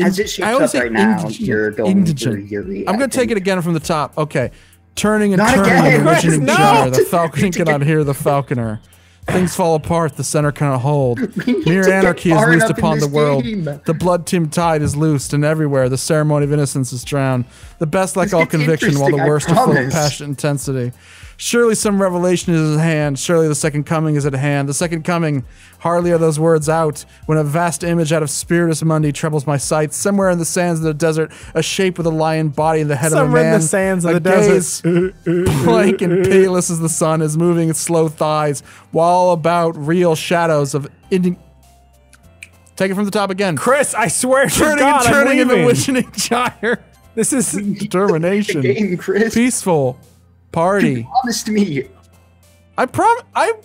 As it shapes I always up say right now, indigent. you're going Indigent. through Yuri. I'm going to take it again from the top. Okay. Turning and Not turning again, in the Chris, widgeoning no! gyre, the falcon cannot hear the falconer. Things fall apart, the center cannot hold. need Mere to get anarchy is far loosed enough in upon the this world. game. The blood-timmed tide is loosed, and everywhere the ceremony of innocence is drowned. The best lack This all gets conviction, while the interesting, I worst are full of promise. passionate intensity. Surely some revelation is at hand. Surely the second coming is at hand. The second coming, hardly are those words out, when a vast image out of Spiritus Mundi troubles my sight. Somewhere in the sands of the desert, a shape with a lion body and the head Somewhere of a man. in the sands of a the desert. gaze blank and pitiless as the sun is moving its slow thighs, while all about real shadows of Take it from the top again. Chris, I swear to Turning God, and turning in I'm the leaving. wishing gyre. This is Determination. Game, Chris. Peaceful. Party. Promise to me. I'm playing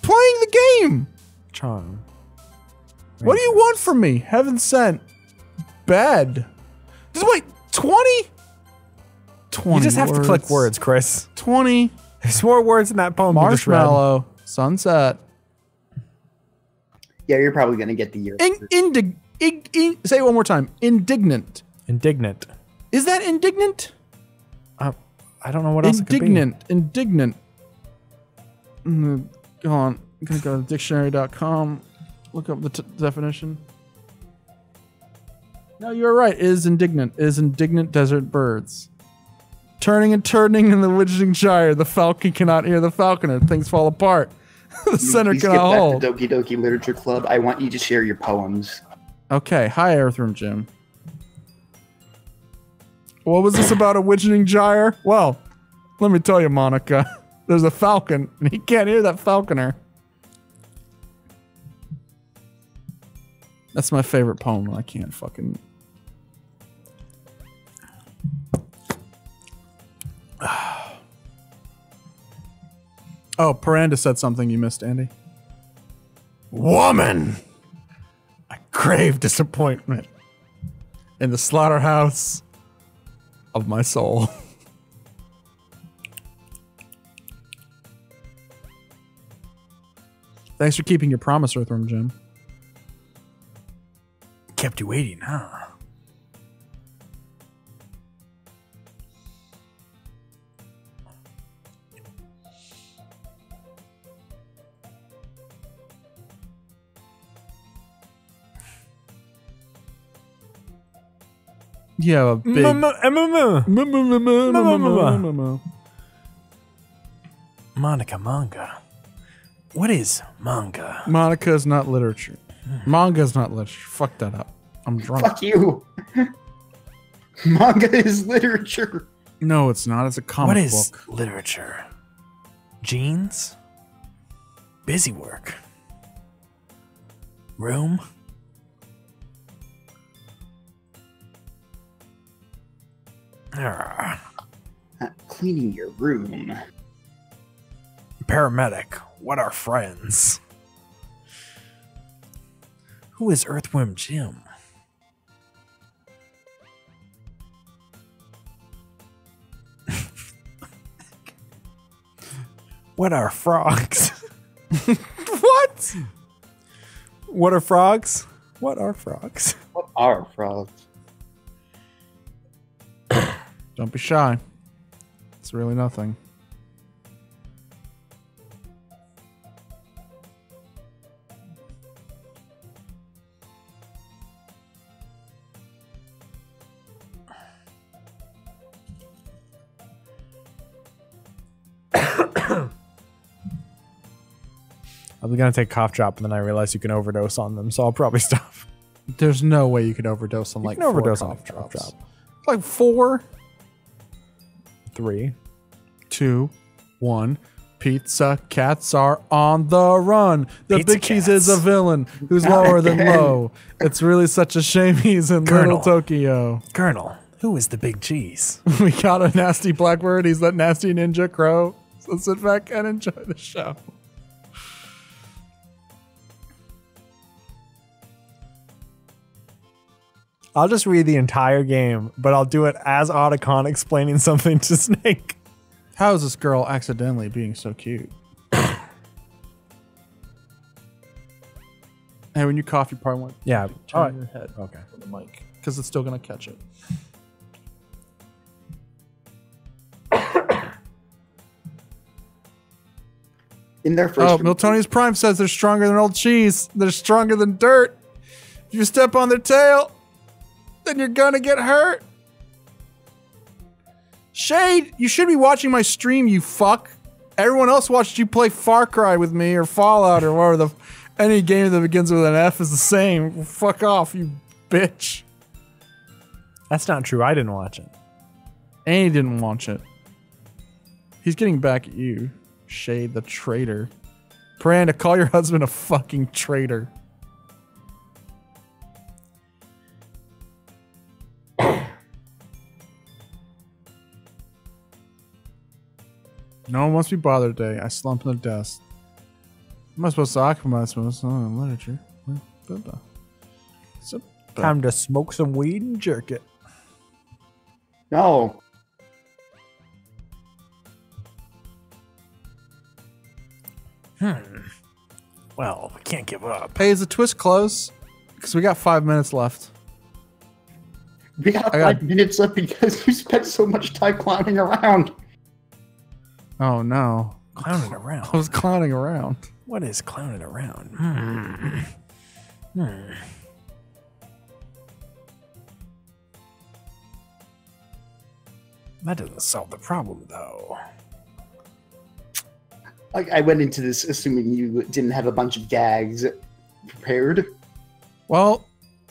the game. charm. What do you want from me? Heaven sent. Bed. Just wait, 20? 20 You just have to click words, Chris. 20. There's more words in that poem. you just read. Marshmallow. Sunset. Yeah, you're probably gonna get the year. Say it one more time. Indignant. Indignant. Is that indignant? I don't know what else it could be. Indignant. Go on. I'm gonna go to dictionary.com. Look up the definition. No, you're right. Is indignant. Is indignant desert birds. Turning and turning in the Witching Gyre. The falcon cannot hear the falconer. Things fall apart. The center Please cannot get hold. back to Doki Doki Literature Club. I want you to share your poems. Okay. Hi, Earthworm Jim. What was this about a Witching Gyre? Well, let me tell you, Monica. There's a falcon, and he can't hear that falconer. That's my favorite poem. I can't fucking... Oh, Piranda said something you missed, Andy. Woman! I crave disappointment in the slaughterhouse of my soul. Thanks for keeping your promise, Earthworm Jim. Kept you waiting, huh? Yeah, a big... Monica manga. What is manga? Monica is not literature. Manga is not literature. Fuck that up. I'm drunk. Fuck you. Manga is literature. No, it's not. It's a comic book. What is literature? Jeans? Busy work? Room? Cleaning your room. Paramedic. What are friends? Who is Earthworm Jim? What are frogs? What? What are frogs? What are frogs? What are frogs? Don't be shy. It's really nothing. I was gonna take cough drop, and then I realized you can overdose on them, so I'll probably stop. There's no way you could overdose on like can overdose four on cough cough drops. drop. Like 4, 3, 2, 1. Pizza cats are on the run. The Pizza big cheese cats. is a villain who's lower than low. It's really such a shame he's in Colonel. Little Tokyo. Colonel, who is the big cheese? We got a nasty blackbird. He's that nasty ninja crow. So sit back and enjoy the show. I'll just read the entire game, but I'll do it as Otacon explaining something to Snake. How is this girl accidentally being so cute? Hey, when you cough, you probably want Yeah. to turn your head Okay. for the mic because it's still gonna catch it. In their first. Oh, Miltonius Prime says they're stronger than old cheese. They're stronger than dirt. If you step on their tail, then you're gonna get hurt. Shade, you should be watching my stream, you fuck. Everyone else watched you play Far Cry with me or Fallout or whatever any game that begins with an F is the same. Fuck off, you bitch. That's not true. I didn't watch it. And he didn't watch it. He's getting back at you, Shade the traitor. Piranda, call your husband a fucking traitor. No one wants to be bothered today. I slump in the desk. Am I supposed to occupy myself in literature? Time to smoke some weed and jerk it. No. Well, we can't give up. Hey, is the twist close? Because we got 5 minutes left. We got 5 minutes left because you spent so much time clowning around. Oh no. Clowning around. I was clowning around. What is clowning around? That doesn't solve the problem, though. I went into this assuming you didn't have a bunch of gags prepared. Well,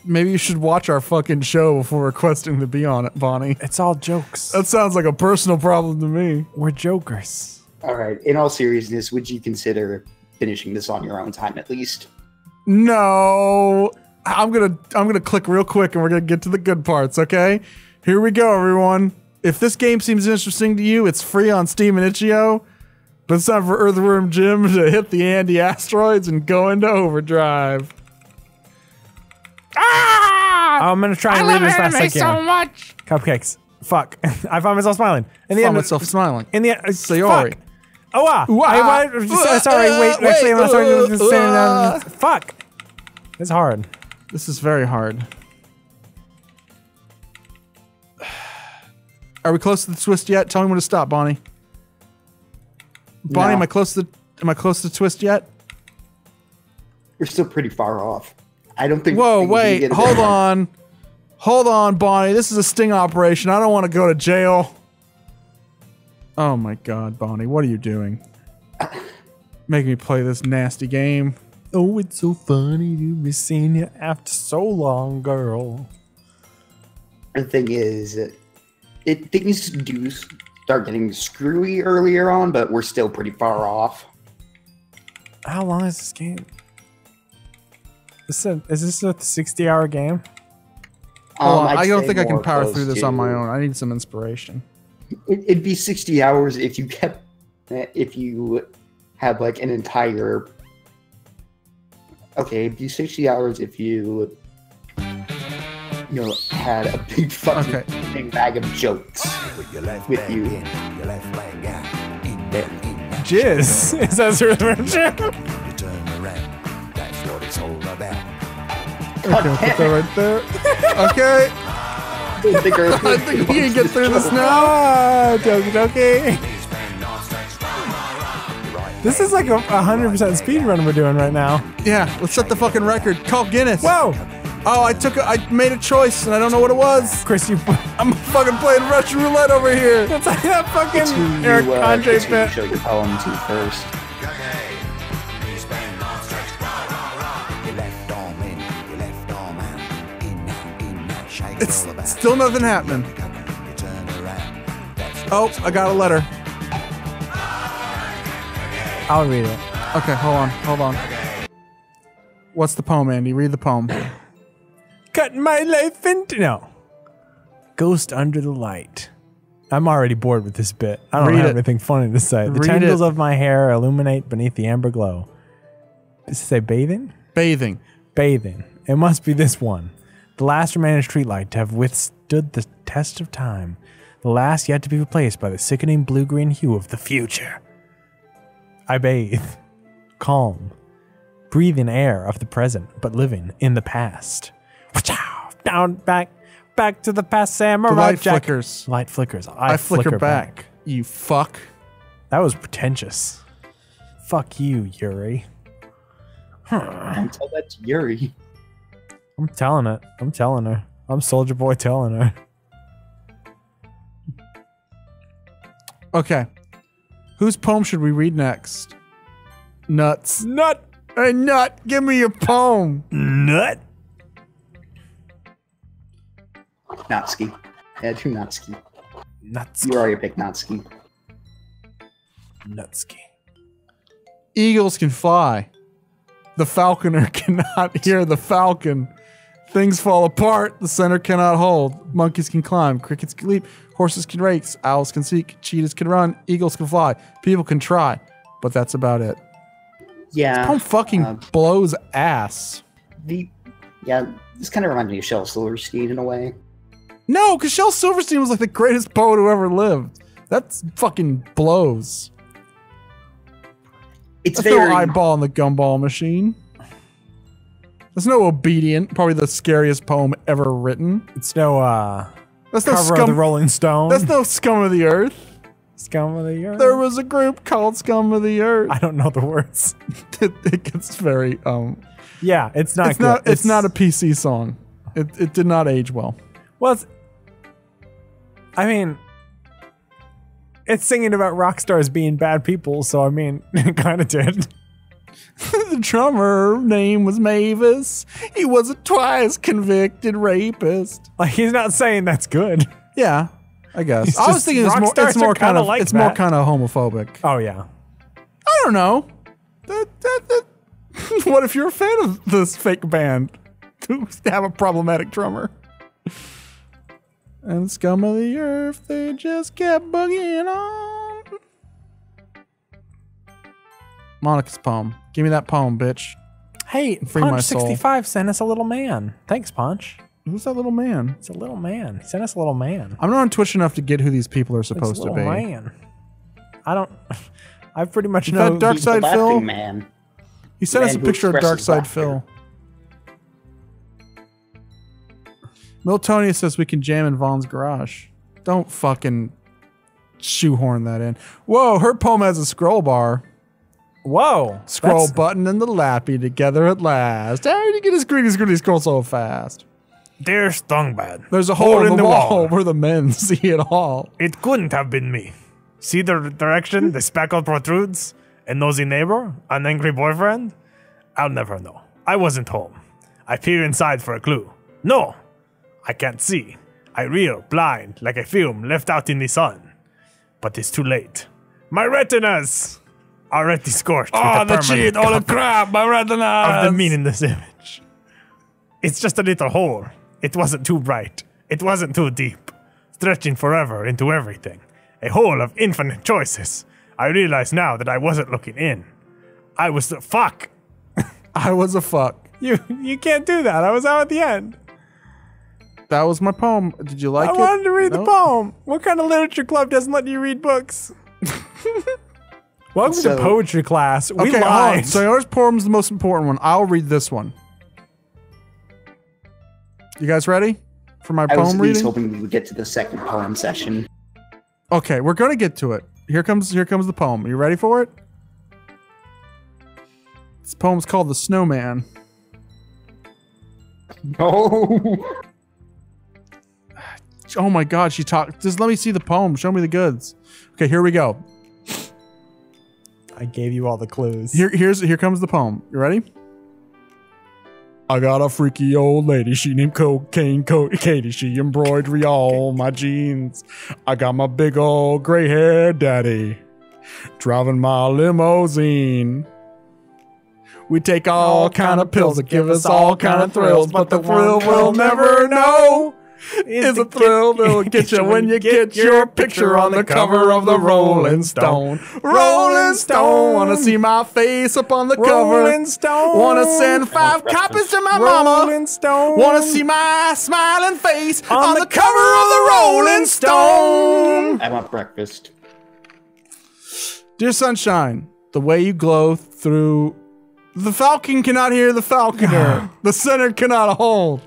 maybe you should watch our fucking show before requesting to be on it, Bonnie. It's all jokes. That sounds like a personal problem to me. We're jokers. All right. In all seriousness, would you consider finishing this on your own time at least? No. I'm gonna click real quick and we're gonna get to the good parts, okay? Here we go, everyone. If this game seems interesting to you, it's free on Steam and itch.io. But it's time for Earthworm Jim to hit the anti-asteroids and go into overdrive. I'm gonna try and read this last I can. so much. Cupcakes. Fuck. I found myself smiling. In the I end, found myself smiling. In the end, Sayori. fuck. Oh, sorry. Wait. Actually, I'm sorry. Fuck. It's hard. This is very hard. Are we close to the twist yet? Tell me when to stop, Bonnie. Bonnie, No. am I close to the twist yet? You're still pretty far off. I don't think. Whoa, you can wait, get it hold done. on. Hold on, Bonnie. This is a sting operation. I don't want to go to jail. Oh my god, Bonnie, what are you doing? Making me play this nasty game. Oh, it's so funny to be seeing you after so long, girl. The thing is, things do start getting screwy earlier on, but we're still pretty far off. How long is this game? Is this a 60-hour game? I'd I don't say think I can more power close through this to- on my own. I need some inspiration. It'd be 60 hours if you have like an entire. Okay, it'd be 60 hours if you had a big fucking big bag of jokes with you. Your left leg out. In there, in that Jizz. Is that sort of you turn around. That's what it's all about. Okay, put that right there. Okay. I think we can get through this now. Ah, okay. This is like a 100% speed run we're doing right now. Yeah, let's set the fucking record. Call Guinness. Whoa! Oh, I made a choice and I don't know what it was. Chris, you. I'm fucking playing Russian roulette over here. It's like that fucking It's who you, Eric Andre it's who you bit. show your poem to first. Your left arm in, your left arm out. In that, shake it It's all about. still nothing happening. You turn around. That's what Oh, I got a letter. I'll read it. Okay, hold on. What's the poem, Andy? Read the poem. Cut my life into. No. Ghost under the light. I'm already bored with this bit. I don't Read have it. anything funny to say. The Read tendrils it. of my hair illuminate beneath the amber glow. Does it say bathing? Bathing. Bathing. It must be this one. The last remaining streetlight to have withstood the test of time. The last yet to be replaced by the sickening blue-green hue of the future. I bathe. Calm. Breathing air of the present, but living in the past. Down, back to the past, samurai The light Jack. flickers. Light flickers. I flicker back. You fuck. That was pretentious. Fuck you, Yuri. Don't tell that to Yuri. I'm telling it. I'm telling her. I'm Soldier Boy telling her. Okay. Whose poem should we read next? Nuts. Nut! Hey, Nut, give me your poem. Nut! Natsuki. Yeah, do Natsuki. Nuts. You already picked Natsuki. Nutsky. Eagles can fly. The falconer cannot hear the falcon. Things fall apart. The center cannot hold. Monkeys can climb. Crickets can leap. Horses can race. Owls can seek. Cheetahs can run. Eagles can fly. People can try. But that's about it. Yeah. Poem fucking blows ass. This kind of reminds me of Shel Silverstein in a way. No, because Shel Silverstein was like the greatest poet who ever lived. That's fucking blows. It's That's very no eyeball in the gumball machine. There's no Obedient, probably the scariest poem ever written. It's no That's no cover of the scum. Rolling Stone. That's no scum of the earth. Scum of the earth. There was a group called Scum of the Earth. I don't know the words. It gets very Yeah, it's not. It's not a PC song. It did not age well. Well, I mean, it's singing about rock stars being bad people, so I mean, it kind of did. The drummer name was Mavis. He was a twice convicted rapist. Like, he's not saying that's good. Yeah, I guess. It's I was just thinking rock it's stars more are kind of like it's more that. kind of homophobic. Oh yeah. I don't know. What if you're a fan of this fake band who have a problematic drummer? And Scum of the Earth, they just kept boogieing on. Monica's poem. Give me that poem, bitch. Hey, Free my soul. Punch65 sent us a little man. Thanks, Punch. Who's that little man? It's a little man. He sent us a little man. I'm not on Twitch enough to get who these people are supposed It's a to little be. man. I don't. I pretty much Is know. that Dark He's the Side laughing Phil? man. He sent us a Man who picture of Dark expresses Side laughter. Phil. Miltonia says we can jam in Vaughn's garage. Don't fucking shoehorn that in. Whoa, her poem has a scroll bar. Whoa. Scroll that's- button and the lappy together at last. How did you get his greedy scroll so fast? Dear Stongbad. There's a hole in the wall where the men see it all. It couldn't have been me. See the direction the speckle protrudes? A nosy neighbor? An angry boyfriend? I'll never know. I wasn't home. I peer inside for a clue. No! I can't see. I reel, blind, like a film left out in the sun. But it's too late. My retinas! Already scorched with the permanent copy crap, my retinas! of the meaningless image. It's just a little hole. It wasn't too bright. It wasn't too deep. Stretching forever into everything. A hole of infinite choices. I realize now that I wasn't looking in. I was the fuck. I was a fuck. You can't do that. I was out at the end. That was my poem. Did you like it? I wanted to read the Nope. poem. What kind of literature club doesn't let you read books? Welcome to So- poetry class. We Okay, hold on. lied. So yours poem's the most important one. I'll read this one. You guys ready for my I was poem at least reading? hoping we would get to the second poem session. Okay, we're gonna get to it. Here comes the poem. Are you ready for it? This poem's called The Snowman. Oh, Oh my god, she talked. Just let me see the poem. Show me the goods. Okay, here we go. I gave you all the clues. Here comes the poem. You ready? I got a freaky old lady. She named Cocaine Katie. She embroidery all my jeans. I got my big old gray haired daddy driving my limousine. We take all kind of pills that give us all kind of thrills, but the thrill we'll never know is a thrill that'll get you when you get your picture on the cover of the Rolling Stone. Rolling Stone, wanna see my face up on the cover. Rolling Stone. Wanna send 5 copies to my mama. Rolling Stone. Wanna see my smiling face on the cover of the Rolling Stone. I want breakfast. Dear sunshine, the way you glow through the falcon cannot hear the falconer. The center cannot hold.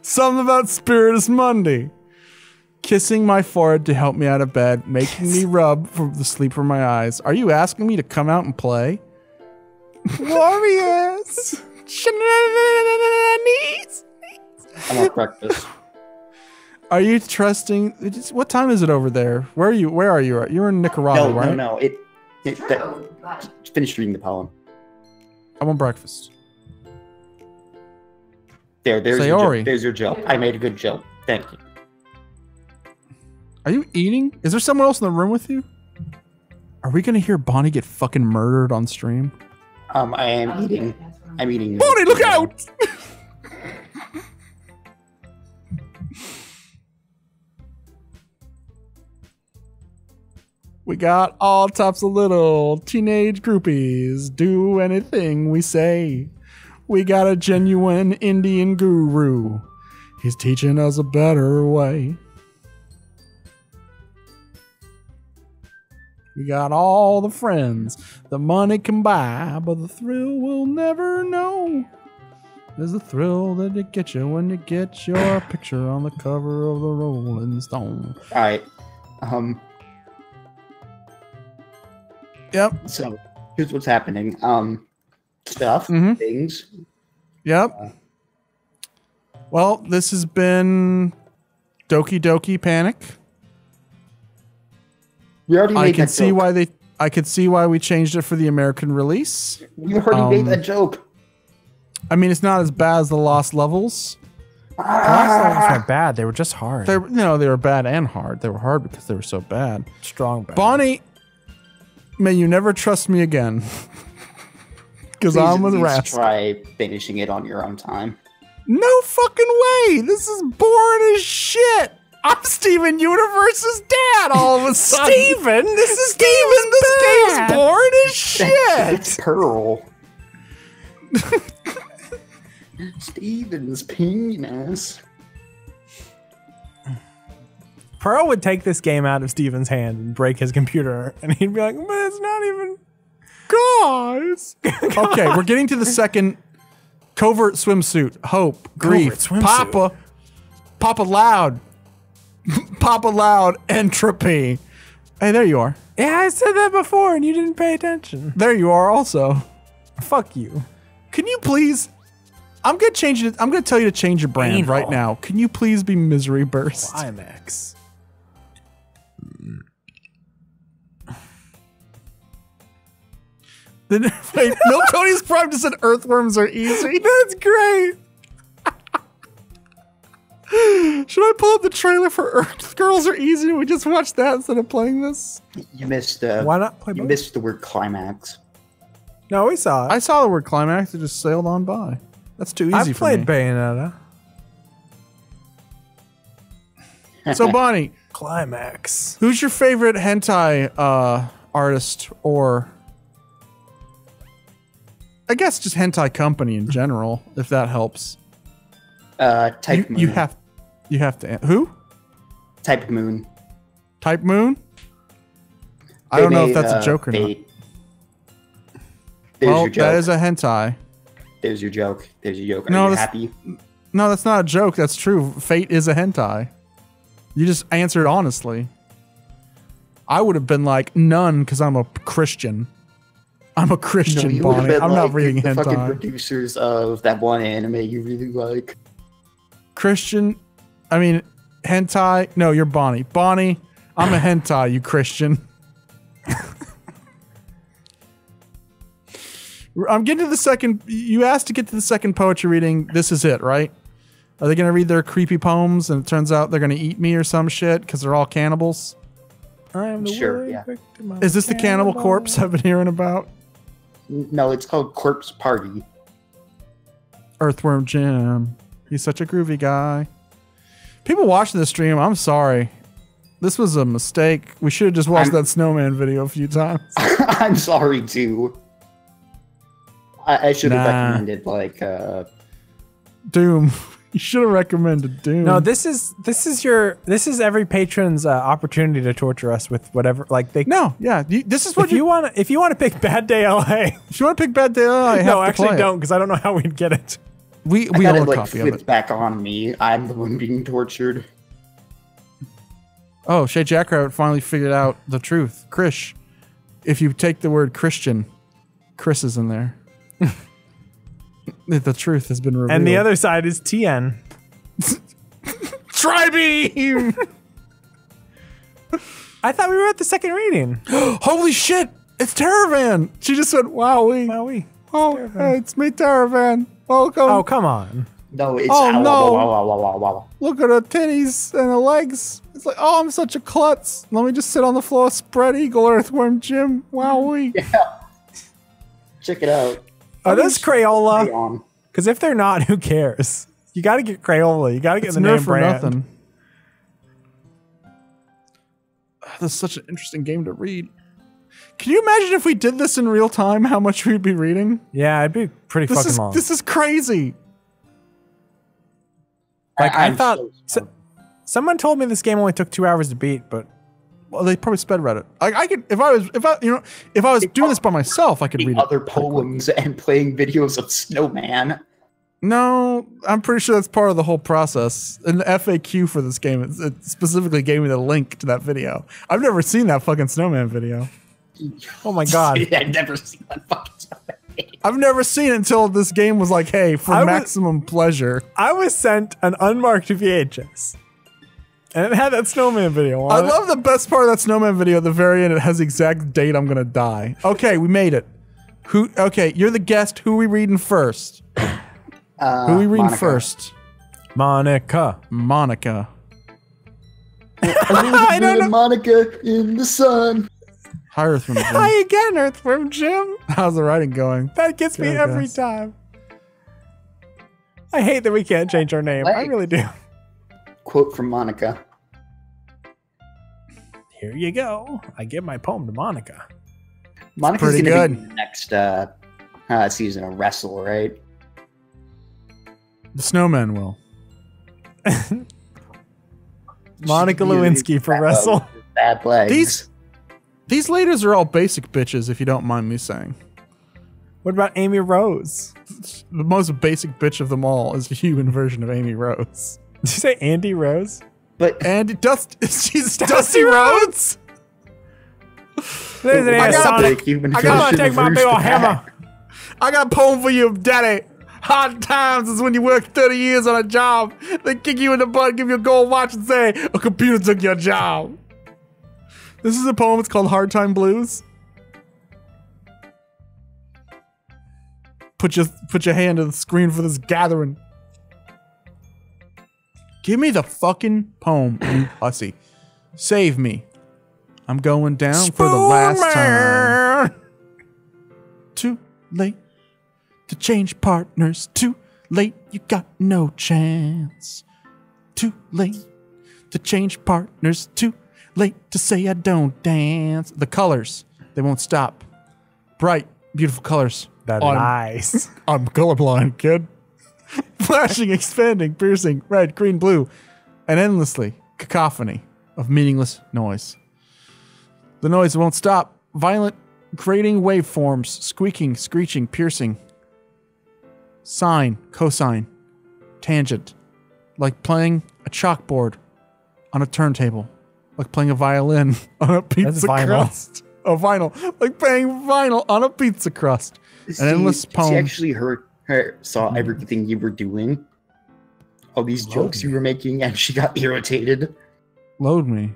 Something about Spiritus Monday. Kissing my forehead to help me out of bed, making me rub for the sleep from my eyes. Are you asking me to come out and play? Warriors. I want breakfast. Are you trusting? What time is it over there? Where are you? Where are you? You're in Nicaragua, No, right? no, no. Finish reading the poem. I want breakfast. There's Sayori. your joke. There's your joke. I made a good joke. Thank you. Are you eating? Is there someone else in the room with you? Are we gonna hear Bonnie get fucking murdered on stream? I am eating. I'm eating. Bonnie, look out! We got all types of little teenage groupies. Do anything we say. We got a genuine Indian guru. He's teaching us a better way. We got all the friends the money can buy, but the thrill we'll never know. There's a thrill that it gets you when you get your picture on the cover of the Rolling Stone. All right. Yep. So here's what's happening. Stuff, things. Yep. Well, this has been Doki Doki Panic. We already made I can that see joke. why I could see why we changed it for the American release. We already made that joke. I mean, it's not as bad as the Lost Levels. Lost levels weren't bad. They were just hard. They were bad and hard. They were hard because they were so bad. Strong bad. Bonnie, may you never trust me again. Because I'm with rats. Try finishing it on your own time. No fucking way! This is boring as shit! I'm Steven Universe's dad all of a sudden! Steven! This is Steven! This game's boring as It's shit! Pearl. Steven's penis. Pearl would take this game out of Steven's hand and break his computer, and he'd be like, but it's not even... Guys! Okay, we're getting to the second covert swimsuit. Hope, grief, swimsuit. Papa Loud. Papa Loud, entropy. Hey, there you are. Yeah, I said that before, and you didn't pay attention. There you are also. Fuck you. Can you please... I'm gonna change it. I'm gonna tell you to change your brand Anal. right now. Can you please be Misery Burst? Climax. Wait, Milk Tony's Prime just said earthworms are easy. That's great. Should I pull up the trailer for Earth Girls Are Easy? We just watch that instead of playing this. You missed. Why not play You both? missed the word climax. No, we saw it. I saw the word climax. It just sailed on by. That's too easy I've for me. played Bayonetta. So Bonnie, Climax. who's your favorite hentai artist, or I guess just hentai company in general, if that helps? Type Moon. You have to. Who? Type Moon. Type Moon? I They don't know if made, that's a joke or not. Fate. There's Well, your joke. that is a hentai. There's your joke. There's your joke. Are No, you that's- happy? No, that's not a joke. That's true. Fate is a hentai. You just answered honestly. I would have been like, none, because I'm a Christian. I'm a Christian, you would've Bonnie. been I'm like not reading the fucking hentai. producers of that one anime you really like. Christian, I mean, hentai. No, you're Bonnie. Bonnie, I'm a hentai, you Christian. I'm getting to the second. You asked to get to the second poetry reading. This is it, right? Are they going to read their creepy poems and it turns out they're going to eat me or some shit because they're all cannibals? I'm the Sure, willing yeah. victim of Is this the cannibal corpse I've been hearing about? No, it's called Corpse Party. Earthworm Jim. He's such a groovy guy. People watching the stream, I'm sorry. This was a mistake. We should have just watched that snowman video a few times. I'm sorry too. I should have Nah. recommended like Doom. You should have recommended Doom. No, this is every patron's opportunity to torture us with whatever. Like they. No, yeah. This is what If you want to pick Bad Day LA, If you want to pick Bad Day, I have no, to actually play it. don't, because I don't know how we'd get it. We I got own it a like copy of flipped it. back on me. I'm the one being tortured. Oh, Shay Jackrabbit finally figured out the truth. Krish, if you take the word Christian, Chris is in there. The truth has been revealed. And the other side is TN. Tri-beam! I thought we were at the second reading. Holy shit! It's Taravan! She just said, "Wowie." Wowie. Oh, hey, it's me, Taravan. Welcome. Oh, come on. No, it's Oh, no. Wow. Look at her titties and her legs. It's like, oh, I'm such a klutz. Let me just sit on the floor, spread eagle, earthworm Jim. Wowie. Check it out. Are those Stay Crayola? on. Because if they're not, who cares? You got to get Crayola. You got to get It's the nerf name for brand. nothing. This is such an interesting game to read. Can you imagine if we did this in real time, how much we'd be reading? Yeah, it'd be pretty fucking long. This is crazy. Like I I'm thought, so someone told me this game only took 2 hours to beat, but Well, they probably sped read it. I could if I was doing this by myself, I could read reading it. other pretty quick. poems and playing videos of Snowman. No, I'm pretty sure that's part of the whole process. In the FAQ for this game, it specifically gave me the link to that video. I've never seen that fucking snowman video. Oh my god. I've never seen that fucking Snowman game. I've never seen it until this game was like, hey, for maximum pleasure. I was sent an unmarked VHS. And it had that snowman video on I love the best part of that snowman video at the very end. It has the exact date I'm gonna die. Okay, we made it. Okay, you're the guest. Who are we reading first? Who are we reading first? Monica. Monica. I don't know. Monica in the sun. Hi, Earthworm Jim. Hi again, Earthworm Jim. How's the writing going? That gets me every time. I hate that we can't change our name. I really do. Quote from Monica. Here you go. I give my poem to Monica. Monica's pretty going to good. be in the next season of Wrestle, right? The snowman will. Monica Lewinsky for Wrestle. Bad legs. These ladies are all basic bitches, if you don't mind me saying. What about Amy Rose? The most basic bitch of them all is the human version of Amy Rose. Did you say Andy Rose? But she's Dusty Rhodes. There's an I Sonic. human I gotta version take my of big old Rooster hammer. Pat. I got a poem for you, Daddy. Hard times is when you work 30 years on a job. They kick you in the butt, give you a gold watch, and say, a computer took your job. This is a poem. It's called Hard Time Blues. Put your hand to the screen for this gathering. Give me the fucking poem, you hussy. Save me. I'm going down for the last time. Too late to change partners. Too late, you got no chance. Too late to change partners. Too late to say I don't dance. The colors, they won't stop. Bright, beautiful colors. That lies. I'm colorblind, kid. Flashing, expanding, piercing, red, green, blue, and endlessly cacophony of meaningless noise. The noise won't stop. Violent, grating waveforms, squeaking, screeching, piercing. Sine, cosine, tangent. Like playing a chalkboard on a turntable. Like playing a violin on a pizza crust. Oh, vinyl. Like playing vinyl on a pizza crust. An endless poem. She actually saw everything you were doing. All these jokes you were making, and she got irritated. Load me.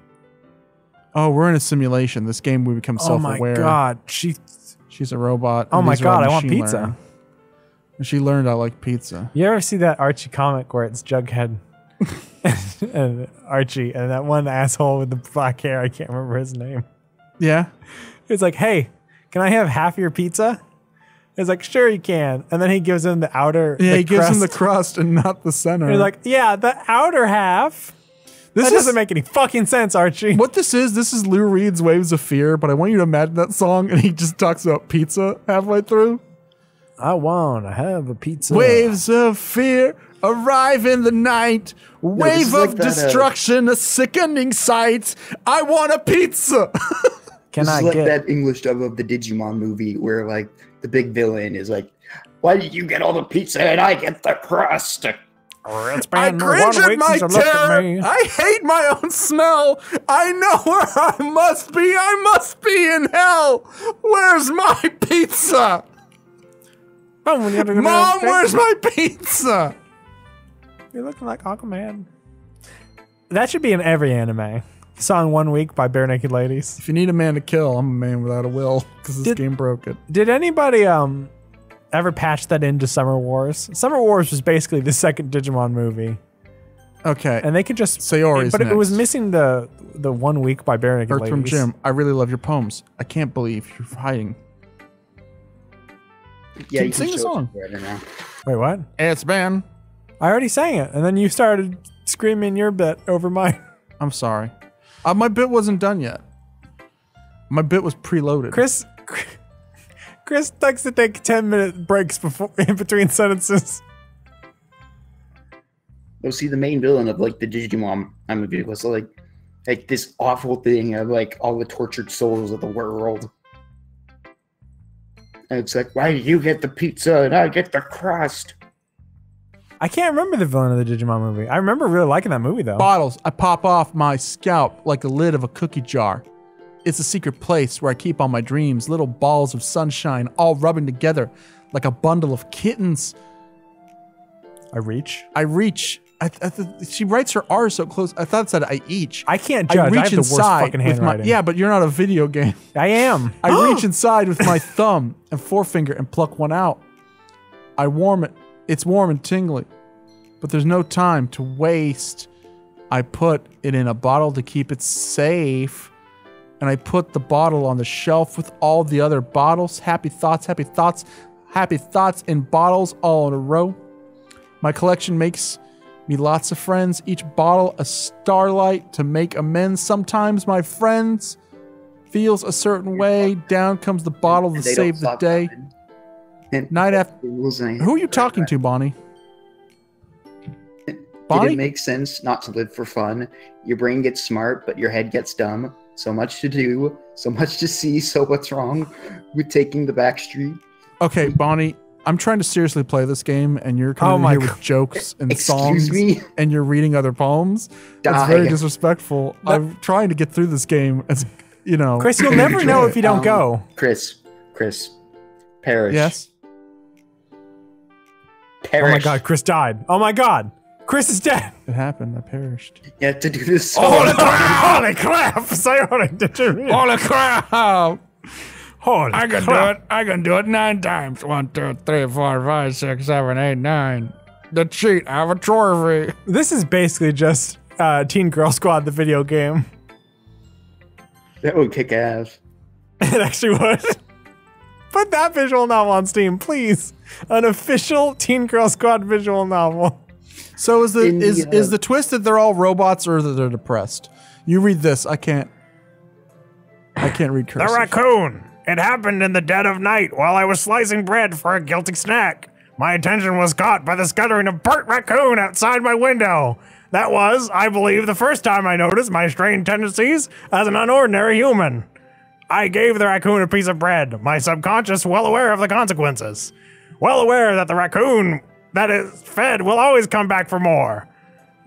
Oh, we're in a simulation. This game we become self-aware. Oh my god, she's a robot. Oh my god, I want pizza. And she learned I like pizza. You ever see that Archie comic where it's Jughead and Archie and that one asshole with the black hair? I can't remember his name. Yeah. It's like, hey, can I have half your pizza? It's like, sure you can. And then he gives him the outer. Yeah, he gives him the crust and not the center. And he's like, yeah, the outer half. That doesn't make any fucking sense, Archie. What this is Lou Reed's Waves of Fear, but I want you to imagine that song and he just talks about pizza halfway through. I want to have a pizza. Waves of fear arrive in the night. Wave of destruction, a sickening sight. I want a pizza. This is like that English dub of the Digimon movie where like the big villain is like, why did you get all the pizza and I get the crust? I cringe at my terror. I hate my own smell. I know where I must be. I must be in hell. Where's my pizza? Mom, where's my pizza? You're looking like Aquaman. That should be in every anime. Song 1 Week by Bare Naked Ladies. If you need a man to kill, I'm a man without a will because this game broke it. Did anybody ever patch that into Summer Wars? Summer Wars was basically the second Digimon movie. Okay. And they could just Sayori's but next. it was missing the 1 Week by Bare Naked Earthworm Ladies. Jim, I really love your poems. I can't believe you're hiding. Yeah, you sing the song. Wait, what? It's been. I already sang it, and then you started screaming your bit over mine. I'm sorry. My bit wasn't done yet. My bit was preloaded. Chris likes to take 10-minute breaks in between sentences. Well, see, the main villain of like the Digimon movie was like this awful thing of like all the tortured souls of the world. And it's like, why do you get the pizza and I get the crust? I can't remember the villain of the Digimon movie. I remember really liking that movie though. Bottles. I pop off my scalp like a lid of a cookie jar. It's a secret place where I keep all my dreams, little balls of sunshine, all rubbing together like a bundle of kittens. I reach. She writes her R so close. I thought it said I each. I can't judge. I have the worst fucking handwriting. Yeah, but you're not a video game. I am. I reach inside with my thumb and forefinger and pluck one out. I warm it. It's warm and tingly, but there's no time to waste. I put it in a bottle to keep it safe, and I put the bottle on the shelf with all the other bottles. Happy thoughts, happy thoughts, happy thoughts in bottles all in a row. My collection makes me lots of friends, each bottle a starlight to make amends. Sometimes my friends feels a certain way. Down comes the bottle to save the day. Night after. Who are you talking to, Bonnie? Bonnie? Did it make sense not to live for fun? Your brain gets smart, but your head gets dumb. So much to do, so much to see. So what's wrong with taking the back street? Okay, Bonnie. I'm trying to seriously play this game, and you're coming in here with jokes and songs, and you're reading other poems. That's very disrespectful. I'm trying to get through this game, as you know. Chris, you'll never know if you don't go. Chris, perish. Yes. Perish. Oh my God, Chris died. Oh my God, Chris is dead. It happened. I perished. You have to do this. Holy crap! Holy crap! Say did you read? Holy crap! Holy I can crap. do it. I can do it 9 times. 1, 2, 3, 4, 5, 6, 7, 8, 9. The cheat. I have a trophy. This is basically just Teen Girl Squad, the video game. That would kick ass. It actually would. Put that visual novel on Steam, please. An official Teen Girl Squad visual novel. So is the twist that they're all robots or that they're depressed? You read this. I can't read cursive. The raccoon. It happened in the dead of night while I was slicing bread for a guilty snack. My attention was caught by the scuttering of Bert Raccoon outside my window. That was, I believe, the first time I noticed my strange tendencies as an unordinary human. I gave the raccoon a piece of bread, my subconscious well aware of the consequences. Well aware that the raccoon that is fed will always come back for more.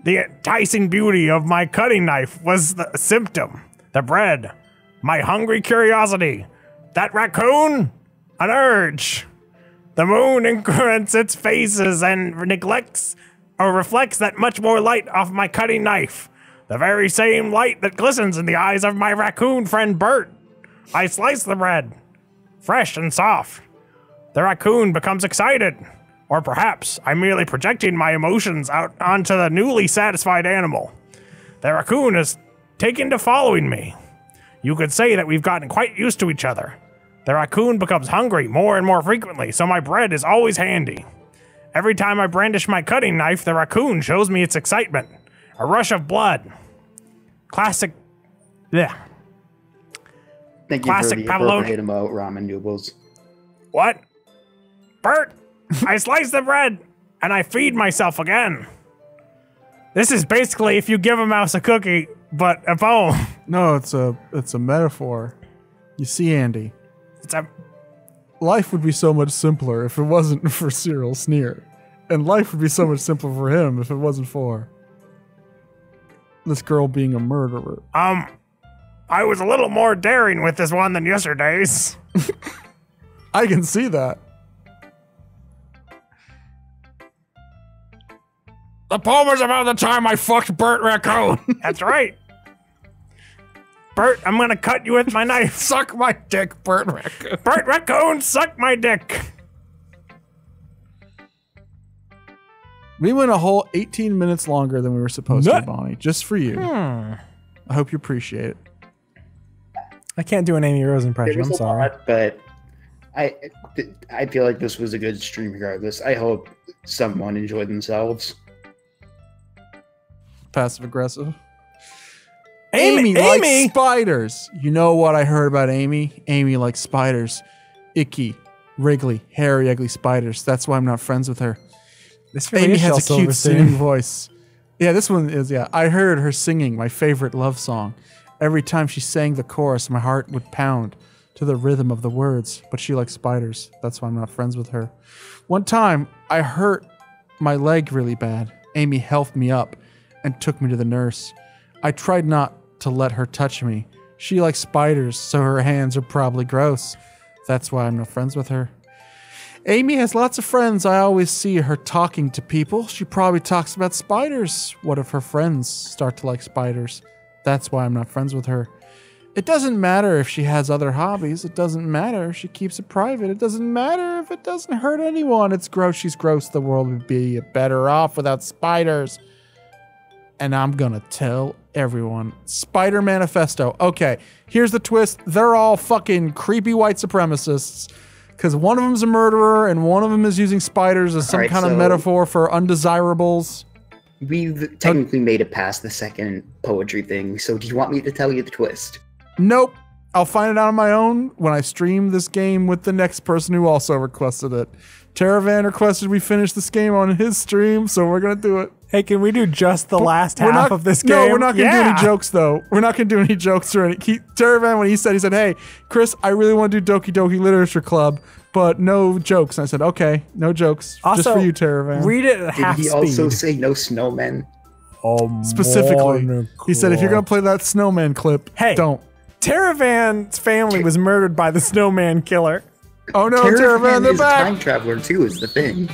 The enticing beauty of my cutting knife was the symptom. The bread, my hungry curiosity. That raccoon, an urge. The moon increments its phases and neglects or reflects that much more light off my cutting knife. The very same light that glistens in the eyes of my raccoon friend Bert. I slice the bread, fresh and soft. The raccoon becomes excited. Or perhaps I'm merely projecting my emotions out onto the newly satisfied animal. The raccoon is taken to following me. You could say that we've gotten quite used to each other. The raccoon becomes hungry more and more frequently, so my bread is always handy. Every time I brandish my cutting knife, the raccoon shows me its excitement. A rush of blood. Classic. Yeah. Thank you for the appropriate about ramen noodles. What? Bert, I slice the bread, and I feed myself again. This is basically if you give a mouse a cookie, but a poem. No, it's a metaphor. You see, Andy. Life would be so much simpler if it wasn't for Cyril Sneer. And life would be so much simpler for him if it wasn't for this girl being a murderer. I was a little more daring with this one than yesterday's. I can see that. The poem is about the time I fucked Bert Raccoon. That's right. Bert, I'm gonna cut you with my knife. Suck my dick, Bert Raccoon. Bert Raccoon, suck my dick. We went a whole 18 minutes longer than we were supposed to, Bonnie, just for you. I hope you appreciate it. I can't do an Amy Rose impression, I'm sorry. But I feel like this was a good stream regardless. I hope someone enjoyed themselves. Passive aggressive. Amy likes spiders. You know what I heard about Amy? Amy likes spiders. Icky, wriggly, hairy, ugly spiders. That's why I'm not friends with her. Amy has a cute singing voice. Yeah, this one is, yeah. I heard her singing my favorite love song. Every time she sang the chorus, my heart would pound to the rhythm of the words. But she likes spiders. That's why I'm not friends with her. One time, I hurt my leg really bad. Amy helped me up and took me to the nurse. I tried not to let her touch me. She likes spiders, so her hands are probably gross. That's why I'm no friends with her. Amy has lots of friends. I always see her talking to people. She probably talks about spiders. What if her friends start to like spiders? That's why I'm not friends with her. It doesn't matter if she has other hobbies. It doesn't matter if she keeps it private. It doesn't matter if it doesn't hurt anyone. It's gross. She's gross. The world would be better off without spiders. And I'm gonna tell everyone. Spider Manifesto. Okay, here's the twist. They're all fucking creepy white supremacists. Because one of them's a murderer and one of them is using spiders as some kind of metaphor for undesirables. We've technically made it past the second poetry thing, so do you want me to tell you the twist? Nope. I'll find it out on my own when I stream this game with the next person who also requested it. Teravan requested we finish this game on his stream, so we're going to do it. Hey, can we do just the last half of this game? No, we're not going to do any jokes, though. We're not going to do any jokes or any... Teravan, when he said, hey, Chris, I really want to do Doki Doki Literature Club, but no jokes. And I said, okay, no jokes. Also, just for you, Teravan. Read it at half speed. Did he also say no snowmen? Specifically. He said, if you're going to play that snowman clip, don't. Teravan's family was murdered by the snowman killer. Oh no, Teravan, they're back! Time traveler too is the thing.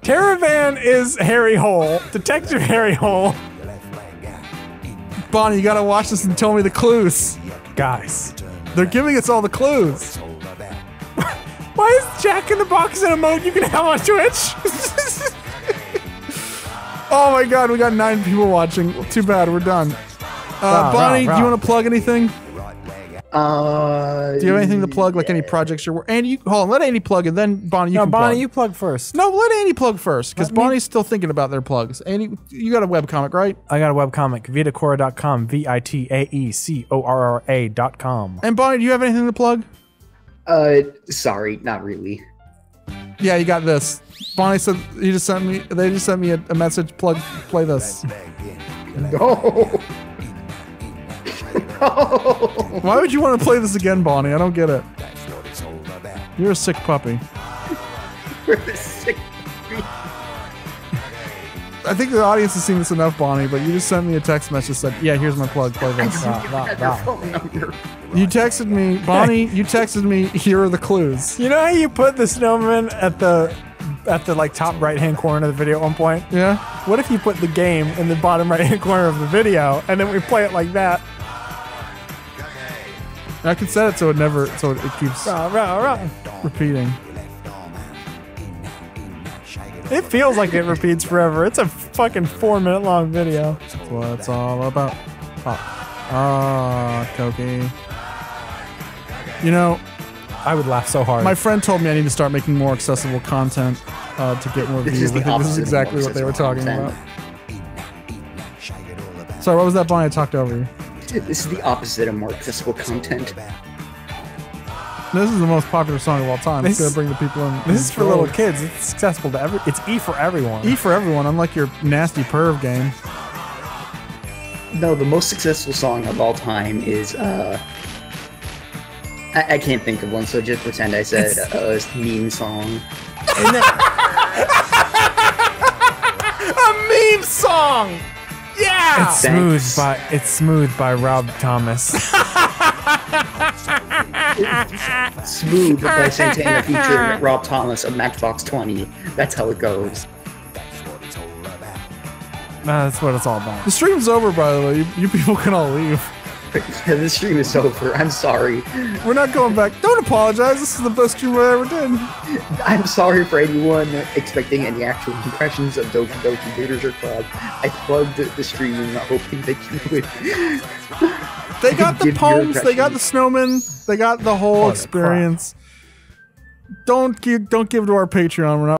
Teravan is Harry Hole, Detective Harry Hole. Bonnie, you gotta watch this and tell me the clues. Guys. They're giving us all the clues. Why is Jack in the Box an emote you can have on Twitch? Oh my god, we got 9 people watching. Too bad, we're done. Bonnie, do you want to plug anything? Do you have anything to plug, like any projects you're working? Andy, hold on, let Andy plug and then Bonnie, you can plug. Bonnie, you plug first. No, let Andy plug first, because Bonnie's still thinking about their plugs. Andy, you got a webcomic, right? I got a webcomic, Vitaecora.com, Vitaecora.com. And Bonnie, do you have anything to plug? Sorry, not really. Yeah, you got this. Bonnie said they just sent me a message, play this. No. Why would you want to play this again, Bonnie? I don't get it. You're a sick puppy. We're the sick puppy. I think the audience has seen this enough, Bonnie, but you just sent me a text message that said, yeah, here's my plug, play this. You texted me, Bonnie, you texted me, here are the clues. You know how you put the snowman at the like top right hand corner of the video at one point? Yeah. What if you put the game in the bottom right hand corner of the video and then we play it like that? I can set it so it keeps repeating. It feels like it repeats forever. It's a fucking 4-minute long video. That's what it's all about. Koki. You know, I would laugh so hard. My friend told me I need to start making more accessible content to get more views. I think this is exactly what they were talking about. Sorry, what was that, Bonnie? I talked over you. This is the opposite of more accessible content. This is the most popular song of all time. It's gonna bring the people in. This is for little kids. It's accessible to it's E for everyone. E for everyone, unlike your nasty perv game. No, the most successful song of all time is I can't think of one, so just pretend I said a meme song. A meme song! Yeah! It's smooth by Rob Thomas. Smooth by Santana featuring Rob Thomas of Matchbox 20. That's how it goes. That's what it's all about. The stream's over, by the way. You people can all leave. The stream is over. I'm sorry. We're not going back. Don't apologize. This is the best stream I ever did. I'm sorry for anyone expecting any actual impressions of Doki Doki Literature Club. I plugged the stream hoping that you would. They got the poems. They got the snowmen. They got the whole experience. Don't give to our Patreon. We're not.